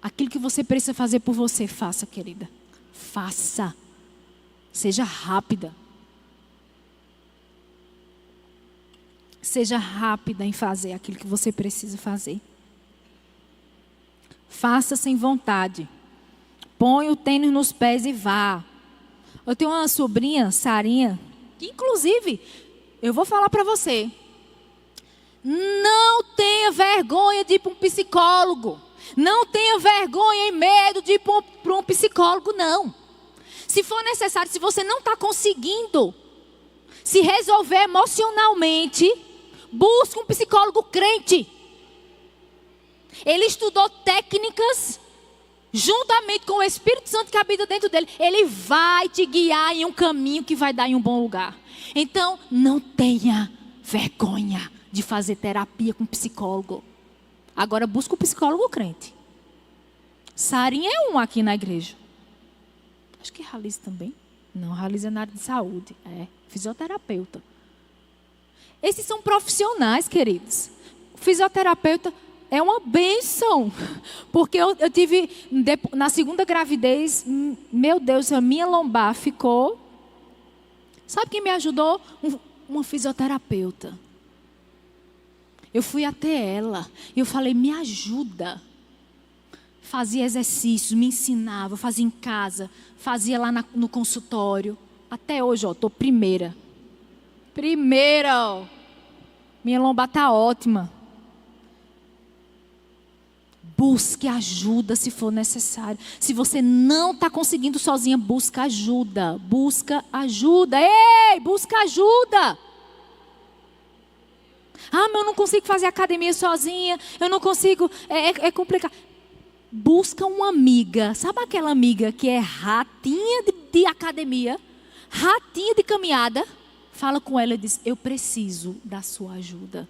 Aquilo que você precisa fazer por você, faça, querida. Faça. Seja rápida. Seja rápida em fazer aquilo que você precisa fazer. Faça sem vontade. Põe o tênis nos pés e vá. Eu tenho uma sobrinha, Sarinha, que inclusive, eu vou falar para você. Não tenha vergonha de ir para um psicólogo. Não tenha vergonha e medo de ir para um psicólogo, não. Se for necessário, se você não está conseguindo se resolver emocionalmente, busque um psicólogo crente. Ele estudou técnicas, juntamente com o Espírito Santo que habita dentro dele. Ele vai te guiar em um caminho que vai dar em um bom lugar. Então, não tenha vergonha de fazer terapia com psicólogo. Agora busca o psicólogo crente. Sarinha é um aqui na igreja. Acho que Ralize também. Não, Ralize é na área de saúde. É, fisioterapeuta. Esses são profissionais, queridos. O fisioterapeuta é uma bênção. Porque eu tive, na segunda gravidez, meu Deus, a minha lombar ficou... Sabe quem me ajudou? Uma fisioterapeuta. Eu fui até ela e eu falei, me ajuda. Fazia exercícios, me ensinava, fazia em casa, fazia lá no consultório. Até hoje, estou primeira. Ó. Minha lombar está ótima. Busque ajuda se for necessário. Se você não está conseguindo sozinha, busca ajuda. Busca ajuda. Ei, busca ajuda. Ah, mas eu não consigo fazer academia sozinha. Eu não consigo. É complicado. busca uma amiga. Sabe aquela amiga que é ratinha de academia? Ratinha de caminhada? Fala com ela e diz: eu preciso da sua ajuda.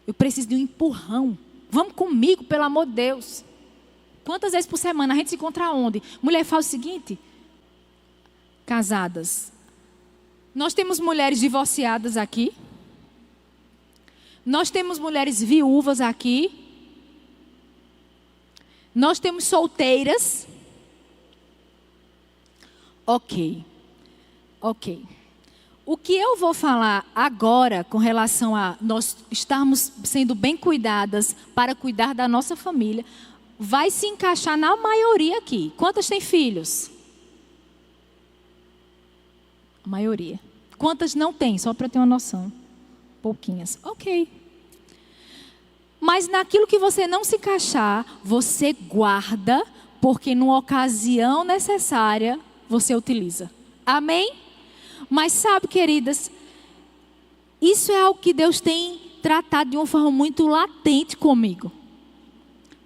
Eu preciso de um empurrão. Vamos comigo, pelo amor de Deus. Quantas vezes por semana a gente se encontra onde? Mulher, fala o seguinte: casadas. Nós temos mulheres divorciadas aqui. Nós temos mulheres viúvas aqui. Nós temos solteiras. Ok. O que eu vou falar agora com relação a nós estarmos sendo bem cuidadas para cuidar da nossa família, vai se encaixar na maioria aqui. Quantas têm filhos? A maioria. Quantas não têm? Só para ter uma noção. Pouquinhas. Ok. Mas naquilo que você não se encaixar, você guarda, porque numa ocasião necessária, você utiliza. Amém? Mas sabe, queridas, isso é algo que Deus tem tratado de uma forma muito latente comigo.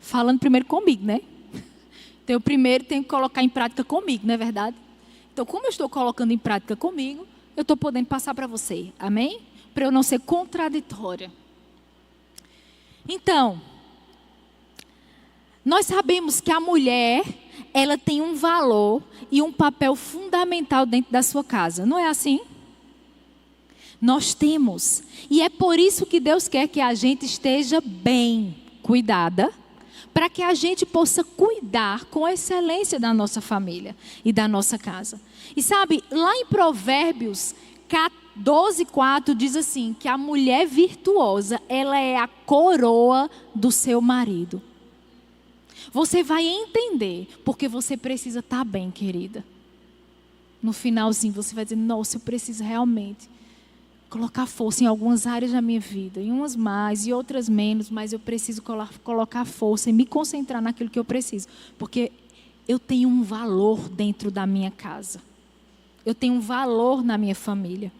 Falando primeiro comigo, né? Então, eu primeiro tenho que colocar em prática comigo, não é verdade? Então, como eu estou colocando em prática comigo, eu estou podendo passar para você. Amém? Para eu não ser contraditória. Então, nós sabemos que a mulher, ela tem um valor e um papel fundamental dentro da sua casa. Não é assim? Nós temos. E é por isso que Deus quer que a gente esteja bem cuidada, para que a gente possa cuidar com excelência da nossa família e da nossa casa. E sabe, lá em Provérbios 12:4 diz assim, que a mulher virtuosa, ela é a coroa do seu marido. Você vai entender porque você precisa estar bem, querida. No finalzinho você vai dizer: nossa, eu preciso realmente colocar força em algumas áreas da minha vida, em umas mais e outras menos, mas eu preciso colocar força e me concentrar naquilo que eu preciso, porque eu tenho um valor dentro da minha casa, eu tenho um valor na minha família.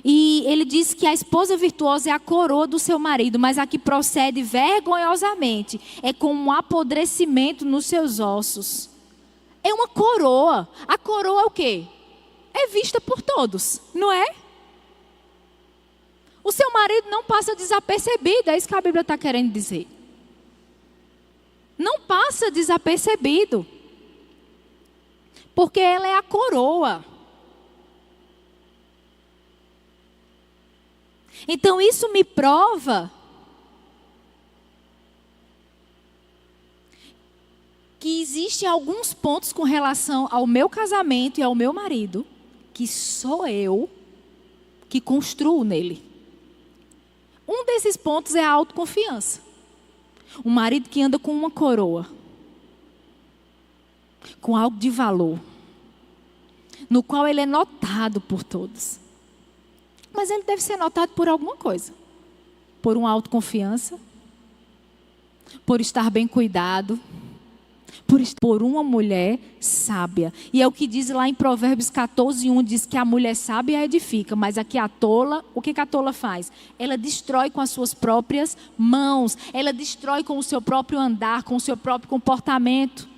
E ele diz que a esposa virtuosa é a coroa do seu marido, mas a que procede vergonhosamente é como um apodrecimento nos seus ossos. É uma coroa. A coroa é o quê? É vista por todos, não é? O seu marido não passa desapercebido, é isso que a Bíblia está querendo dizer. Não passa desapercebido, porque ela é a coroa. Então isso me prova que existem alguns pontos com relação ao meu casamento e ao meu marido, que sou eu que construo nele. Um desses pontos é a autoconfiança. Um marido que anda com uma coroa, com algo de valor, no qual ele é notado por todos. Mas ele deve ser notado por alguma coisa. Por uma autoconfiança, por estar bem cuidado, por uma mulher sábia. E é o que diz lá em Provérbios 14:1, diz que a mulher sábia edifica, mas aqui a tola, o que a tola faz? Ela destrói com as suas próprias mãos, ela destrói com o seu próprio andar, com o seu próprio comportamento.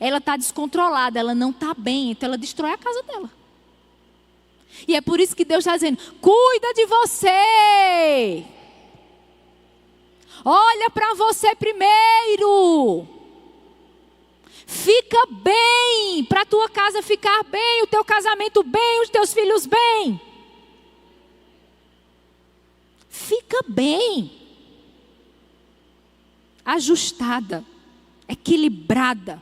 Ela está descontrolada, ela não está bem, então ela destrói a casa dela. E é por isso que Deus está dizendo: cuida de você. Olha para você primeiro. Fica bem, para a tua casa ficar bem, o teu casamento bem, os teus filhos bem. Fica bem. Ajustada, equilibrada.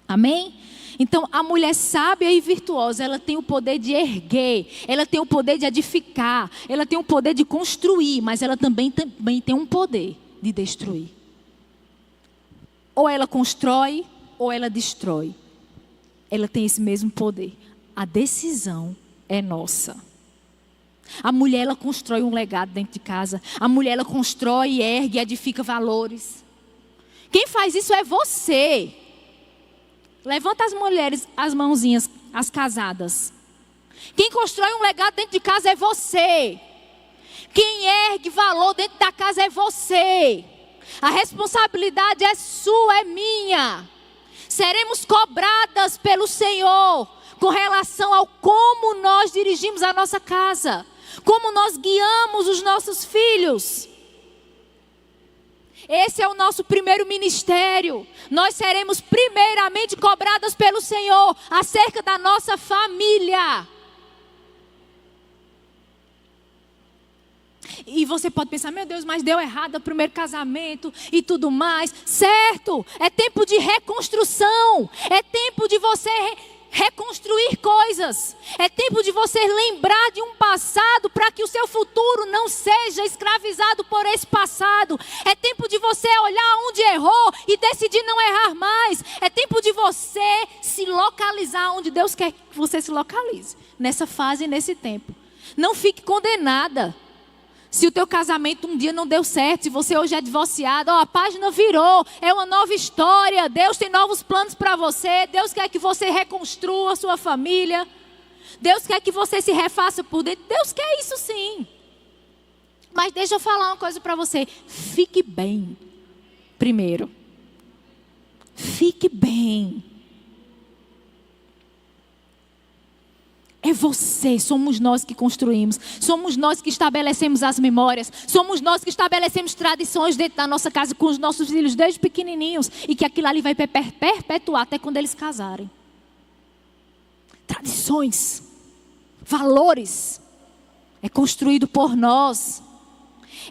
Amém? Então, a mulher sábia e virtuosa, ela tem o poder de erguer, ela tem o poder de edificar, ela tem o poder de construir, mas ela também tem um poder de destruir. Ou ela constrói, ou ela destrói. Ela tem esse mesmo poder. A decisão é nossa. A mulher, ela constrói um legado dentro de casa. A mulher, ela constrói, ergue, edifica valores. Quem faz isso é você. Levanta as mulheres, as mãozinhas, as casadas. Quem constrói um legado dentro de casa é você. Quem ergue valor dentro da casa é você. A responsabilidade é sua, é minha. Seremos cobradas pelo Senhor com relação ao como nós dirigimos a nossa casa, como nós guiamos os nossos filhos. Esse é o nosso primeiro ministério. Nós seremos primeiramente cobradas pelo Senhor acerca da nossa família. E você pode pensar, meu Deus, mas deu errado o primeiro casamento e tudo mais. Certo, é tempo de reconstrução. É tempo de você reconstruir coisas. É tempo de você lembrar de um passado para que o seu futuro não seja escravizado por esse passado. É tempo de você olhar onde errou e decidir não errar mais. É tempo de você se localizar onde Deus quer que você se localize. Nessa fase e nesse tempo. Não fique condenada. Se o teu casamento um dia não deu certo, se você hoje é divorciado, a página virou, é uma nova história, Deus tem novos planos para você, Deus quer que você reconstrua a sua família, Deus quer que você se refaça por dentro, Deus quer isso sim. Mas deixa eu falar uma coisa para você, fique bem, primeiro, fique bem. É você, somos nós que construímos, somos nós que estabelecemos as memórias, somos nós que estabelecemos tradições dentro da nossa casa com os nossos filhos desde pequenininhos e que aquilo ali vai perpetuar até quando eles casarem. Tradições, valores, é construído por nós.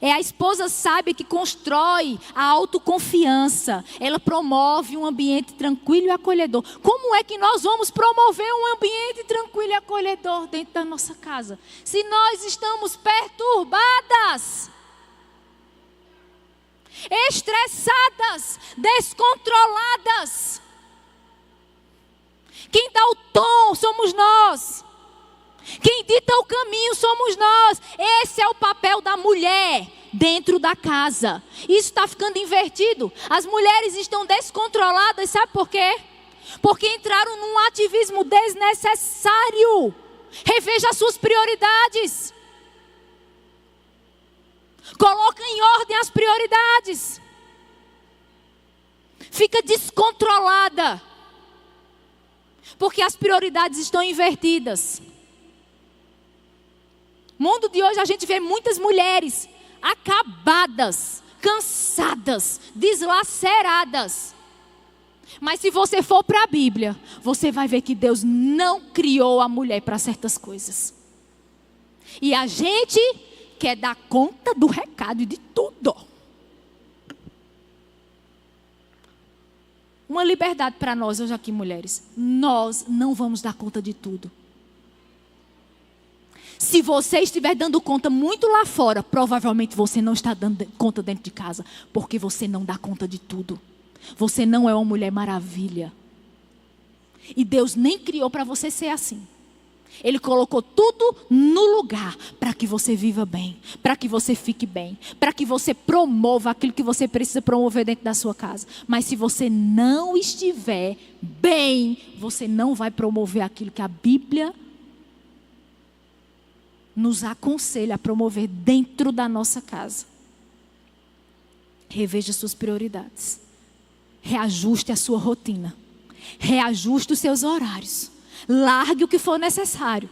É a esposa sábia que constrói a autoconfiança. Ela promove um ambiente tranquilo e acolhedor. Como é que nós vamos promover um ambiente tranquilo e acolhedor dentro da nossa casa? Se nós estamos perturbadas, estressadas, descontroladas. Quem dá o tom somos nós. Quem dita o caminho somos nós. Esse é o papel da mulher dentro da casa. Isso está ficando invertido. As mulheres estão descontroladas, sabe por quê? Porque entraram num ativismo desnecessário. Reveja as suas prioridades. Coloca em ordem as prioridades. Fica descontrolada. Porque as prioridades estão invertidas. No mundo de hoje a gente vê muitas mulheres acabadas, cansadas, deslaceradas. Mas se você for para a Bíblia, você vai ver que Deus não criou a mulher para certas coisas. E a gente quer dar conta do recado e de tudo. Uma liberdade para nós hoje aqui, mulheres. Nós não vamos dar conta de tudo. Se você estiver dando conta muito lá fora, provavelmente você não está dando conta dentro de casa. Porque você não dá conta de tudo. Você não é uma mulher maravilha. E Deus nem criou para você ser assim. Ele colocou tudo no lugar para que você viva bem. Para que você fique bem. Para que você promova aquilo que você precisa promover dentro da sua casa. Mas se você não estiver bem, você não vai promover aquilo que a Bíblia nos aconselha a promover dentro da nossa casa. Reveja suas prioridades. Reajuste a sua rotina. Reajuste os seus horários. Largue o que for necessário.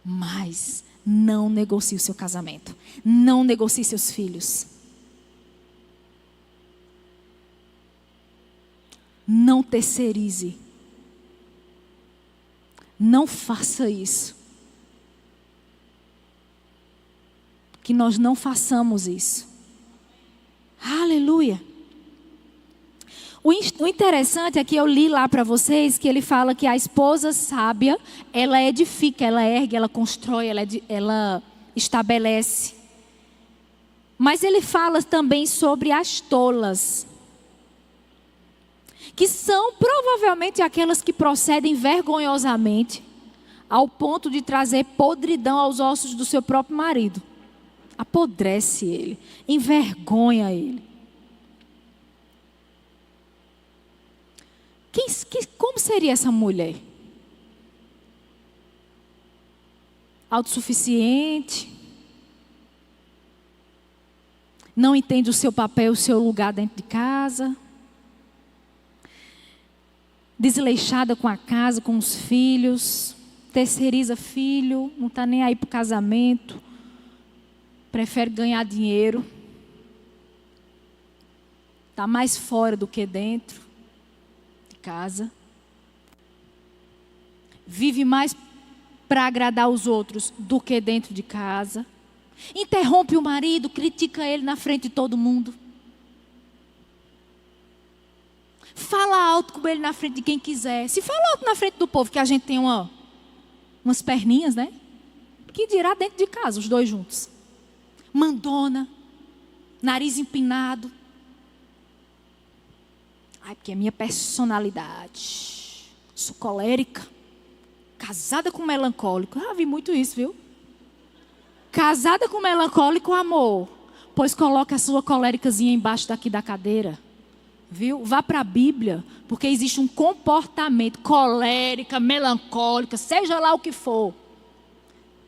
Mas não negocie o seu casamento. Não negocie seus filhos. Não terceirize. Não faça isso. Que nós não façamos isso. Aleluia. O interessante é que eu li lá para vocês que ele fala que a esposa sábia, ela edifica, ela ergue, ela constrói, ela estabelece. Mas ele fala também sobre as tolas. Que são provavelmente aquelas que procedem vergonhosamente ao ponto de trazer podridão aos ossos do seu próprio marido. Apodrece ele, envergonha ele. Como seria essa mulher? Autossuficiente? Não entende o seu papel, o seu lugar dentro de casa. Desleixada com a casa, com os filhos. Terceiriza filho, não está nem aí para o casamento. Prefere ganhar dinheiro. Está mais fora do que dentro de casa. Vive mais para agradar os outros do que dentro de casa. Interrompe o marido, critica ele na frente de todo mundo. Fala alto com ele na frente de quem quiser. Se fala alto na frente do povo, que a gente tem umas perninhas, né? Que dirá dentro de casa, os dois juntos. Mandona, nariz empinado. Ai, porque é minha personalidade. Sou colérica. Casada com melancólico. Ah, vi muito isso, viu? Casada com melancólico, amor. Pois coloque a sua coléricazinha embaixo daqui da cadeira. Viu? Vá para a Bíblia. Porque existe um comportamento colérica, melancólica, seja lá o que for.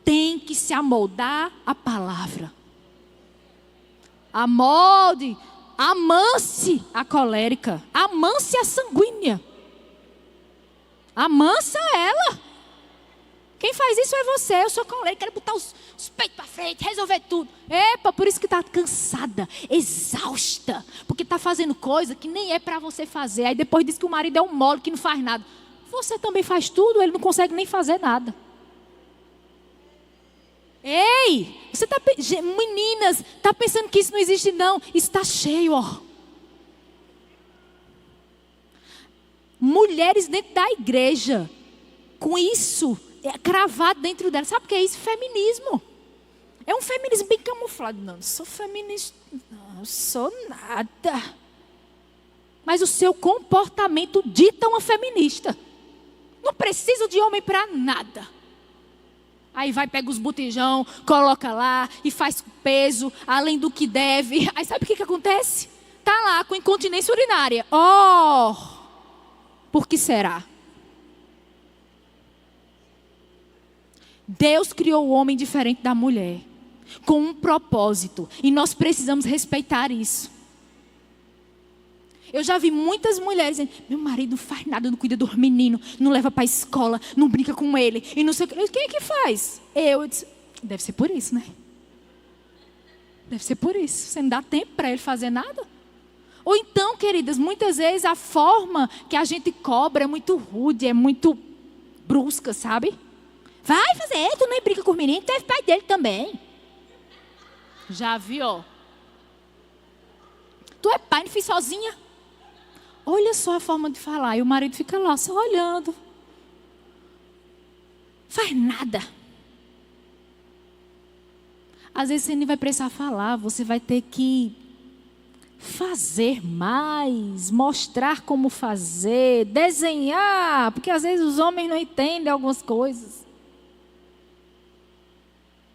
Tem que se amoldar a palavra. Amolde, amance a colérica. Amance a sanguínea. Amansa ela. Quem faz isso é você. Eu sou colérica, quero botar os peitos para frente, resolver tudo. Epa, por isso que está cansada, exausta. Porque está fazendo coisa que nem é para você fazer. Aí depois diz que o marido é um mole, que não faz nada. Você também faz tudo, ele não consegue nem fazer nada. Ei, você tá, meninas, está pensando que isso não existe não? Isso está cheio, ó. Mulheres dentro da igreja, com isso cravado dentro dela. Sabe o que é isso? Feminismo. É um feminismo bem camuflado. Não sou feminista, não sou nada. Mas o seu comportamento dita uma feminista. Não precisa de homem para nada. Aí vai, pega os botijão, coloca lá e faz peso, além do que deve. Aí sabe o que acontece? Está lá com incontinência urinária. Oh! Por que será? Deus criou o homem diferente da mulher, com um propósito, e nós precisamos respeitar isso. Eu já vi muitas mulheres dizendo, meu marido não faz nada, não cuida dos meninos, não leva para a escola, não brinca com ele, e não sei o que. Quem é que faz? Eu disse, deve ser por isso, né? Deve ser por isso, você não dá tempo para ele fazer nada. Ou então, queridas, muitas vezes a forma que a gente cobra é muito rude, é muito brusca, sabe? Vai fazer, tu nem brinca com os meninos, tu é pai dele também. Já viu? Tu é pai, não fiz sozinha. Olha só a forma de falar. E o marido fica lá só olhando. Faz nada. Às vezes você nem vai precisar falar. Você vai ter que fazer mais. Mostrar como fazer. Desenhar. Porque às vezes os homens não entendem algumas coisas.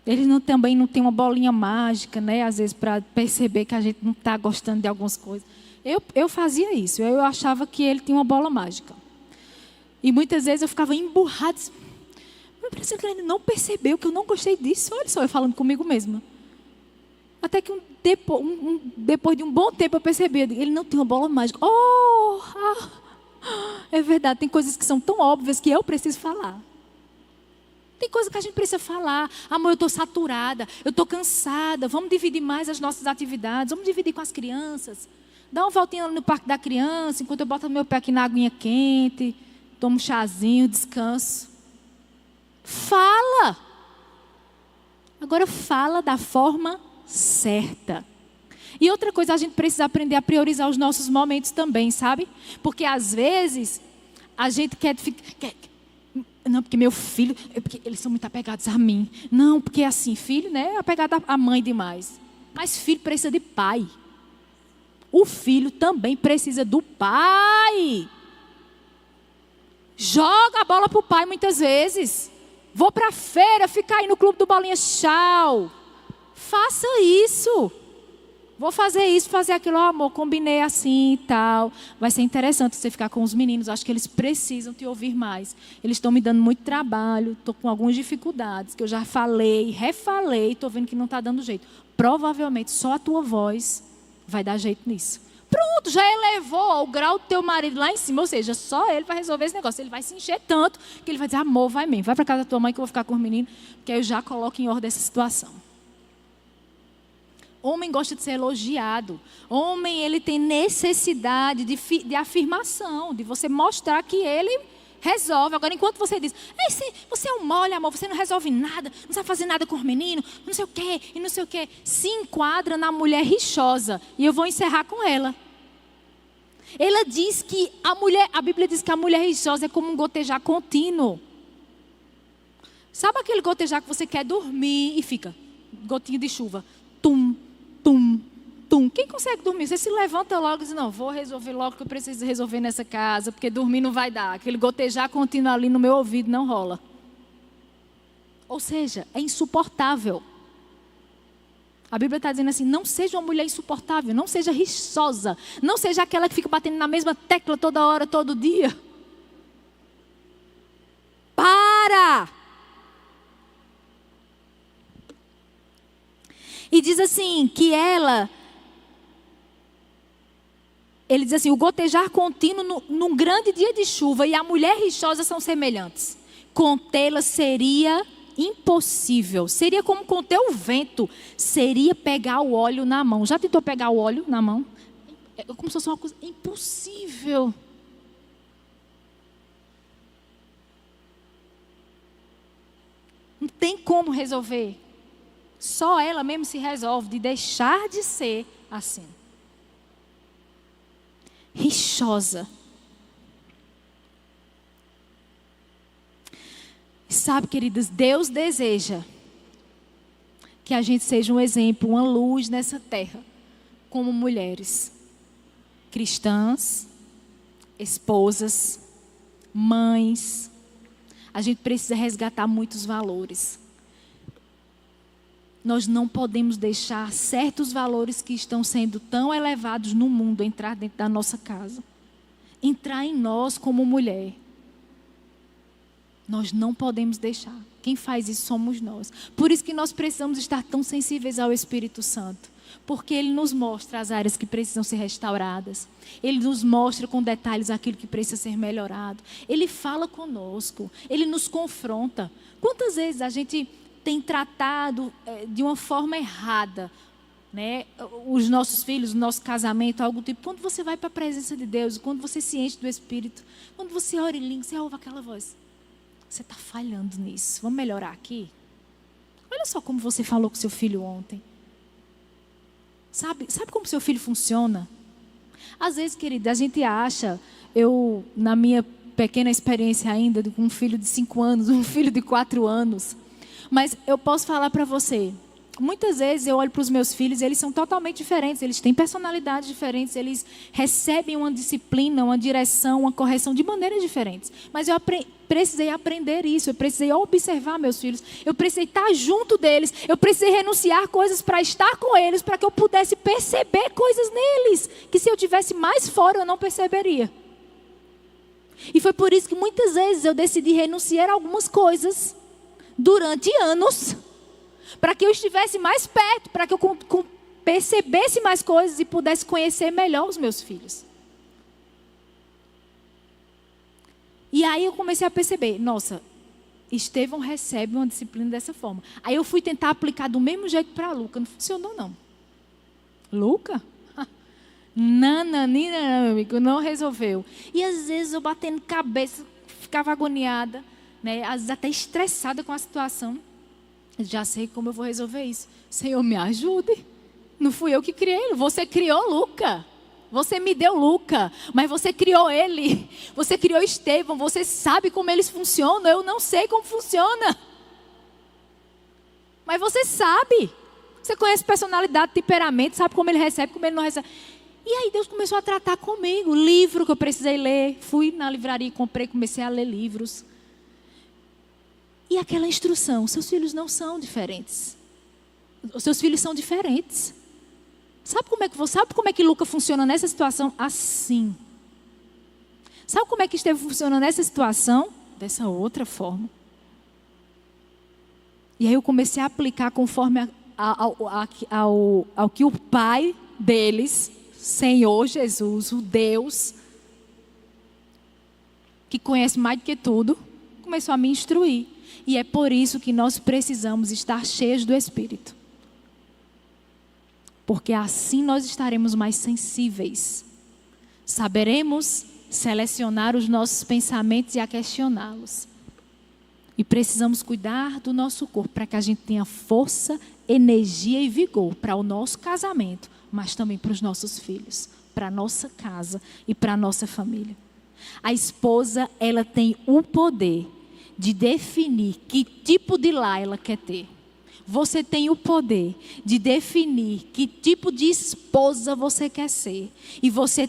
Eles também não têm uma bolinha mágica, né? Às vezes para perceber que a gente não está gostando de algumas coisas. Eu fazia isso. Eu achava que ele tinha uma bola mágica. E muitas vezes eu ficava emburrada. Mas parece que ele não percebeu que eu não gostei disso. Olha só, eu falando comigo mesma. Até que depois de um bom tempo eu percebi. Ele não tem uma bola mágica. É verdade, tem coisas que são tão óbvias que eu preciso falar. Tem coisa que a gente precisa falar. Amor, eu estou saturada, eu estou cansada. Vamos dividir mais as nossas atividades. Vamos dividir com as crianças. Dá uma voltinha no parque da criança, enquanto eu boto meu pé aqui na aguinha quente. Tomo um chazinho, descanso. Fala. Agora fala da forma certa. E outra coisa, a gente precisa aprender a priorizar os nossos momentos também, sabe? Porque às vezes a gente quer não, porque meu filho, porque eles são muito apegados a mim. Não, porque assim, filho, né, é apegado à mãe demais. Mas filho precisa de pai. O filho também precisa do pai. Joga a bola pro pai muitas vezes. Vou para a feira, ficar aí no clube do Bolinha, tchau. Faça isso. Vou fazer isso, fazer aquilo, amor, combinei assim e tal. Vai ser interessante você ficar com os meninos. Acho que eles precisam te ouvir mais. Eles estão me dando muito trabalho, estou com algumas dificuldades, que eu já falei, refalei, estou vendo que não está dando jeito. Provavelmente só a tua voz vai dar jeito nisso. Pronto, já elevou o grau do teu marido lá em cima. Ou seja, só ele vai resolver esse negócio. Ele vai se encher tanto que ele vai dizer, amor, vai mesmo. Vai para casa da tua mãe que eu vou ficar com os meninos. Porque aí eu já coloco em ordem essa situação. Homem gosta de ser elogiado. Homem, ele tem necessidade de afirmação, de você mostrar que ele resolve. Agora, enquanto você diz, você é um mole, amor, você não resolve nada, não sabe fazer nada com os meninos, não sei o quê, e não sei o quê. Se enquadra na mulher rixosa. E eu vou encerrar com ela. Ela diz que a Bíblia diz que a mulher rixosa é como um gotejar contínuo. Sabe aquele gotejar que você quer dormir e fica, gotinho de chuva, tum, tum, tum. Quem consegue dormir? Você se levanta logo e diz, não, vou resolver logo que eu preciso resolver nessa casa, porque dormir não vai dar. Aquele gotejar contínuo ali no meu ouvido não rola. Ou seja, é insuportável. A Bíblia está dizendo assim, não seja uma mulher insuportável, não seja rixosa, não seja aquela que fica batendo na mesma tecla toda hora, todo dia. Para! E diz assim, que ele diz assim, o gotejar contínuo num grande dia de chuva e a mulher rixosa são semelhantes. Contê-la seria impossível, seria como conter o vento, seria pegar o óleo na mão. Já tentou pegar o óleo na mão? É como se fosse uma coisa impossível. Não tem como resolver. Só ela mesmo se resolve de deixar de ser assim. Rixosa. Sabe, queridas, Deus deseja que a gente seja um exemplo, uma luz nessa terra, como mulheres cristãs, esposas, mães. A gente precisa resgatar muitos valores. Nós não podemos deixar certos valores que estão sendo tão elevados no mundo entrar dentro da nossa casa. Entrar em nós como mulher. Nós não podemos deixar. Quem faz isso somos nós. Por isso que nós precisamos estar tão sensíveis ao Espírito Santo. Porque Ele nos mostra as áreas que precisam ser restauradas. Ele nos mostra com detalhes aquilo que precisa ser melhorado. Ele fala conosco. Ele nos confronta. Quantas vezes a gente tem tratado de uma forma errada, né, os nossos filhos, o nosso casamento, algo tipo, quando você vai para a presença de Deus, quando você se enche do Espírito, quando você ora em língua, você ouve aquela voz, você está falhando nisso, vamos melhorar aqui? Olha só como você falou com seu filho ontem. Sabe como seu filho funciona? Às vezes, querida, a gente acha, na minha pequena experiência ainda, com um filho de 5 anos, um filho de 4 anos, mas eu posso falar para você, muitas vezes eu olho para os meus filhos, eles são totalmente diferentes, eles têm personalidades diferentes, eles recebem uma disciplina, uma direção, uma correção de maneiras diferentes. Mas eu precisei aprender isso, eu precisei observar meus filhos, eu precisei estar junto deles, eu precisei renunciar coisas para estar com eles, para que eu pudesse perceber coisas neles, que se eu tivesse mais fora eu não perceberia. E foi por isso que muitas vezes eu decidi renunciar a algumas coisas, durante anos, para que eu estivesse mais perto, para que eu percebesse mais coisas e pudesse conhecer melhor os meus filhos. E aí eu comecei a perceber, nossa, Estevão recebe uma disciplina dessa forma. Aí eu fui tentar aplicar do mesmo jeito para Luca, não funcionou não. Luca? Nananina, meu amigo, não resolveu. E às vezes eu batendo cabeça, ficava agoniada, né? Às vezes até estressada com a situação. Eu já sei como eu vou resolver isso. Senhor, me ajude. Não fui eu que criei ele. Você criou Luca. Você me deu Luca. Mas você criou ele. Você criou Estevão. Você sabe como eles funcionam. Eu não sei como funciona. Mas você sabe. Você conhece personalidade, temperamento. Sabe como ele recebe, como ele não recebe. E aí Deus começou a tratar comigo. Livro que eu precisei ler. Fui na livraria e comprei. Comecei a ler livros. E aquela instrução, seus filhos não são diferentes. Os seus filhos são diferentes. Sabe como é que Lucas funciona nessa situação? Assim. Sabe como é que Estevão funciona nessa situação? Dessa outra forma. E aí eu comecei a aplicar conforme ao que o Pai deles, Senhor Jesus, o Deus, que conhece mais do que tudo, começou a me instruir. E é por isso que nós precisamos estar cheios do Espírito. Porque assim nós estaremos mais sensíveis. Saberemos selecionar os nossos pensamentos e a questioná-los. E precisamos cuidar do nosso corpo para que a gente tenha força, energia e vigor para o nosso casamento, mas também para os nossos filhos, para a nossa casa e para a nossa família. A esposa, ela tem o poder de definir que tipo de lar ela quer ter. Você tem o poder de definir que tipo de esposa você quer ser. E você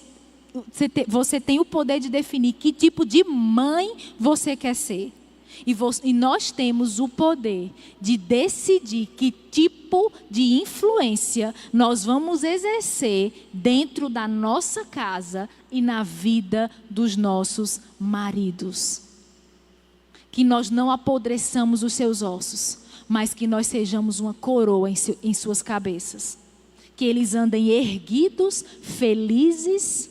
tem o poder de definir que tipo de mãe você quer ser. E nós temos o poder de decidir que tipo de influência nós vamos exercer dentro da nossa casa e na vida dos nossos maridos. Que nós não apodreçamos os seus ossos, mas que nós sejamos uma coroa em suas cabeças. Que eles andem erguidos, felizes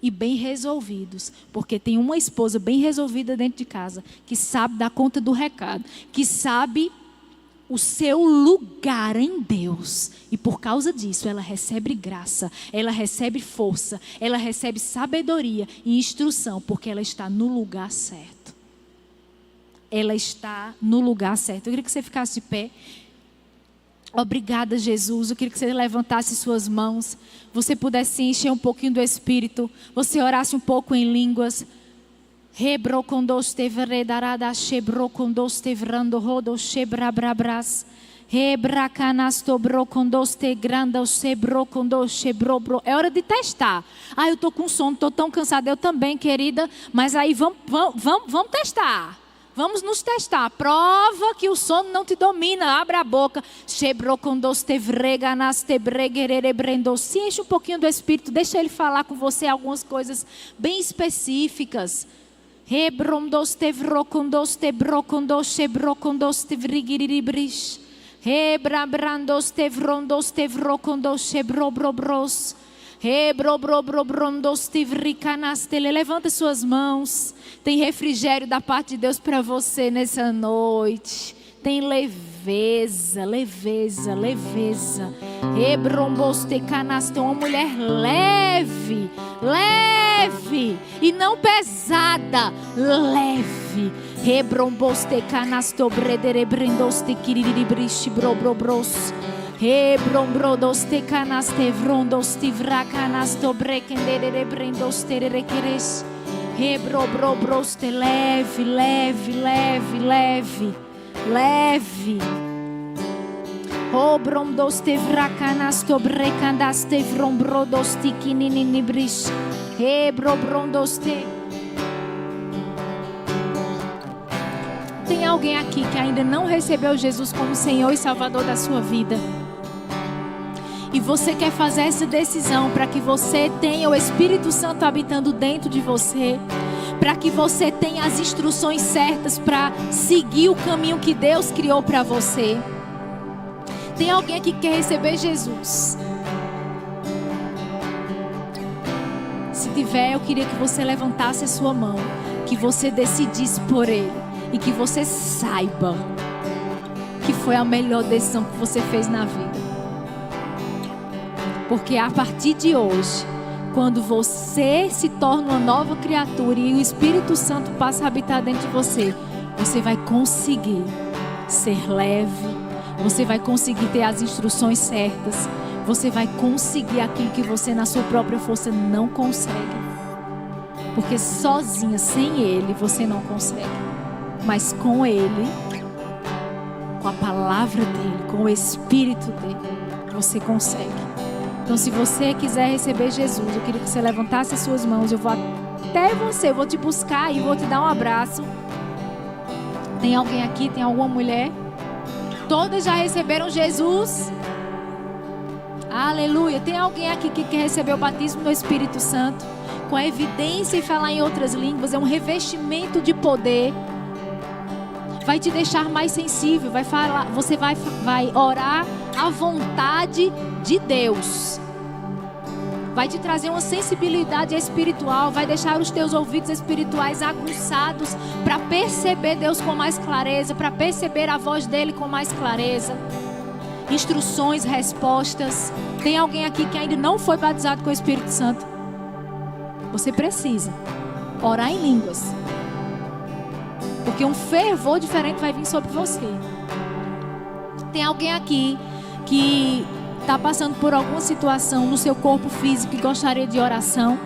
e bem resolvidos. Porque tem uma esposa bem resolvida dentro de casa, que sabe dar conta do recado, que sabe o seu lugar em Deus. E por causa disso, ela recebe graça, ela recebe força, ela recebe sabedoria e instrução, porque ela está no lugar certo. Ela está no lugar certo. Eu queria que você ficasse de pé. Obrigada, Jesus. Eu queria que você levantasse suas mãos. Você pudesse encher um pouquinho do Espírito. Você orasse um pouco em línguas. É hora de testar. Eu estou com sono, estou tão cansada. Eu também, querida. Mas aí vamos testar. Vamos nos testar. Prova que o sono não te domina. Abra a boca. Se enche um pouquinho do Espírito. Deixa ele falar com você algumas coisas bem específicas. Levanta suas mãos. Tem refrigério da parte de Deus para você nessa noite. Tem leveza. Uma mulher leve e não pesada, leve. Leve. Tem alguém aqui que ainda não recebeu Jesus como Senhor e Salvador da sua vida? E você quer fazer essa decisão para que você tenha o Espírito Santo habitando dentro de você, para que você tenha as instruções certas para seguir o caminho que Deus criou para você. Tem alguém aqui que quer receber Jesus? Se tiver, eu queria que você levantasse a sua mão, que você decidisse por Ele e que você saiba que foi a melhor decisão que você fez na vida. Porque a partir de hoje, quando você se torna uma nova criatura e o Espírito Santo passa a habitar dentro de você, você vai conseguir ser leve, você vai conseguir ter as instruções certas, você vai conseguir aquilo que você na sua própria força não consegue. Porque sozinha, sem Ele, você não consegue. Mas com Ele, com a palavra dEle, com o Espírito dEle, você consegue. Então, se você quiser receber Jesus, eu queria que você levantasse as suas mãos. Eu vou até você, eu vou te buscar e vou te dar um abraço. Tem alguém aqui? Tem alguma mulher? Todas já receberam Jesus? Aleluia. Tem alguém aqui que quer receber o batismo do Espírito Santo? Com a evidência e falar em outras línguas. É um revestimento de poder. Vai te deixar mais sensível. Você vai orar à vontade de Deus. Vai te trazer uma sensibilidade espiritual. Vai deixar os teus ouvidos espirituais aguçados para perceber Deus com mais clareza. Para perceber a voz dele com mais clareza. Instruções, respostas. Tem alguém aqui que ainda não foi batizado com o Espírito Santo? Você precisa orar em línguas, porque um fervor diferente vai vir sobre você. Tem alguém aqui que está passando por alguma situação no seu corpo físico e gostaria de oração?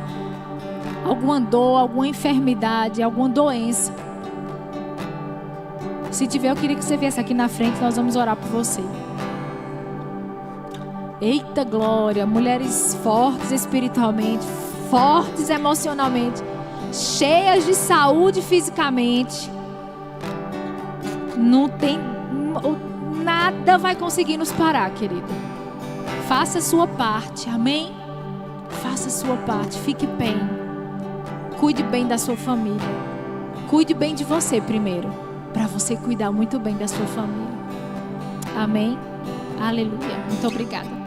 Alguma dor, alguma enfermidade, alguma doença? Se tiver, eu queria que você viesse aqui na frente, nós vamos orar por você. Eita glória, mulheres fortes espiritualmente, fortes emocionalmente, cheias de saúde fisicamente. Não tem, nada vai conseguir nos parar, querida. Faça a sua parte, amém? Faça a sua parte, fique bem. Cuide bem da sua família. Cuide bem de você primeiro, para você cuidar muito bem da sua família. Amém? Aleluia. Muito obrigada.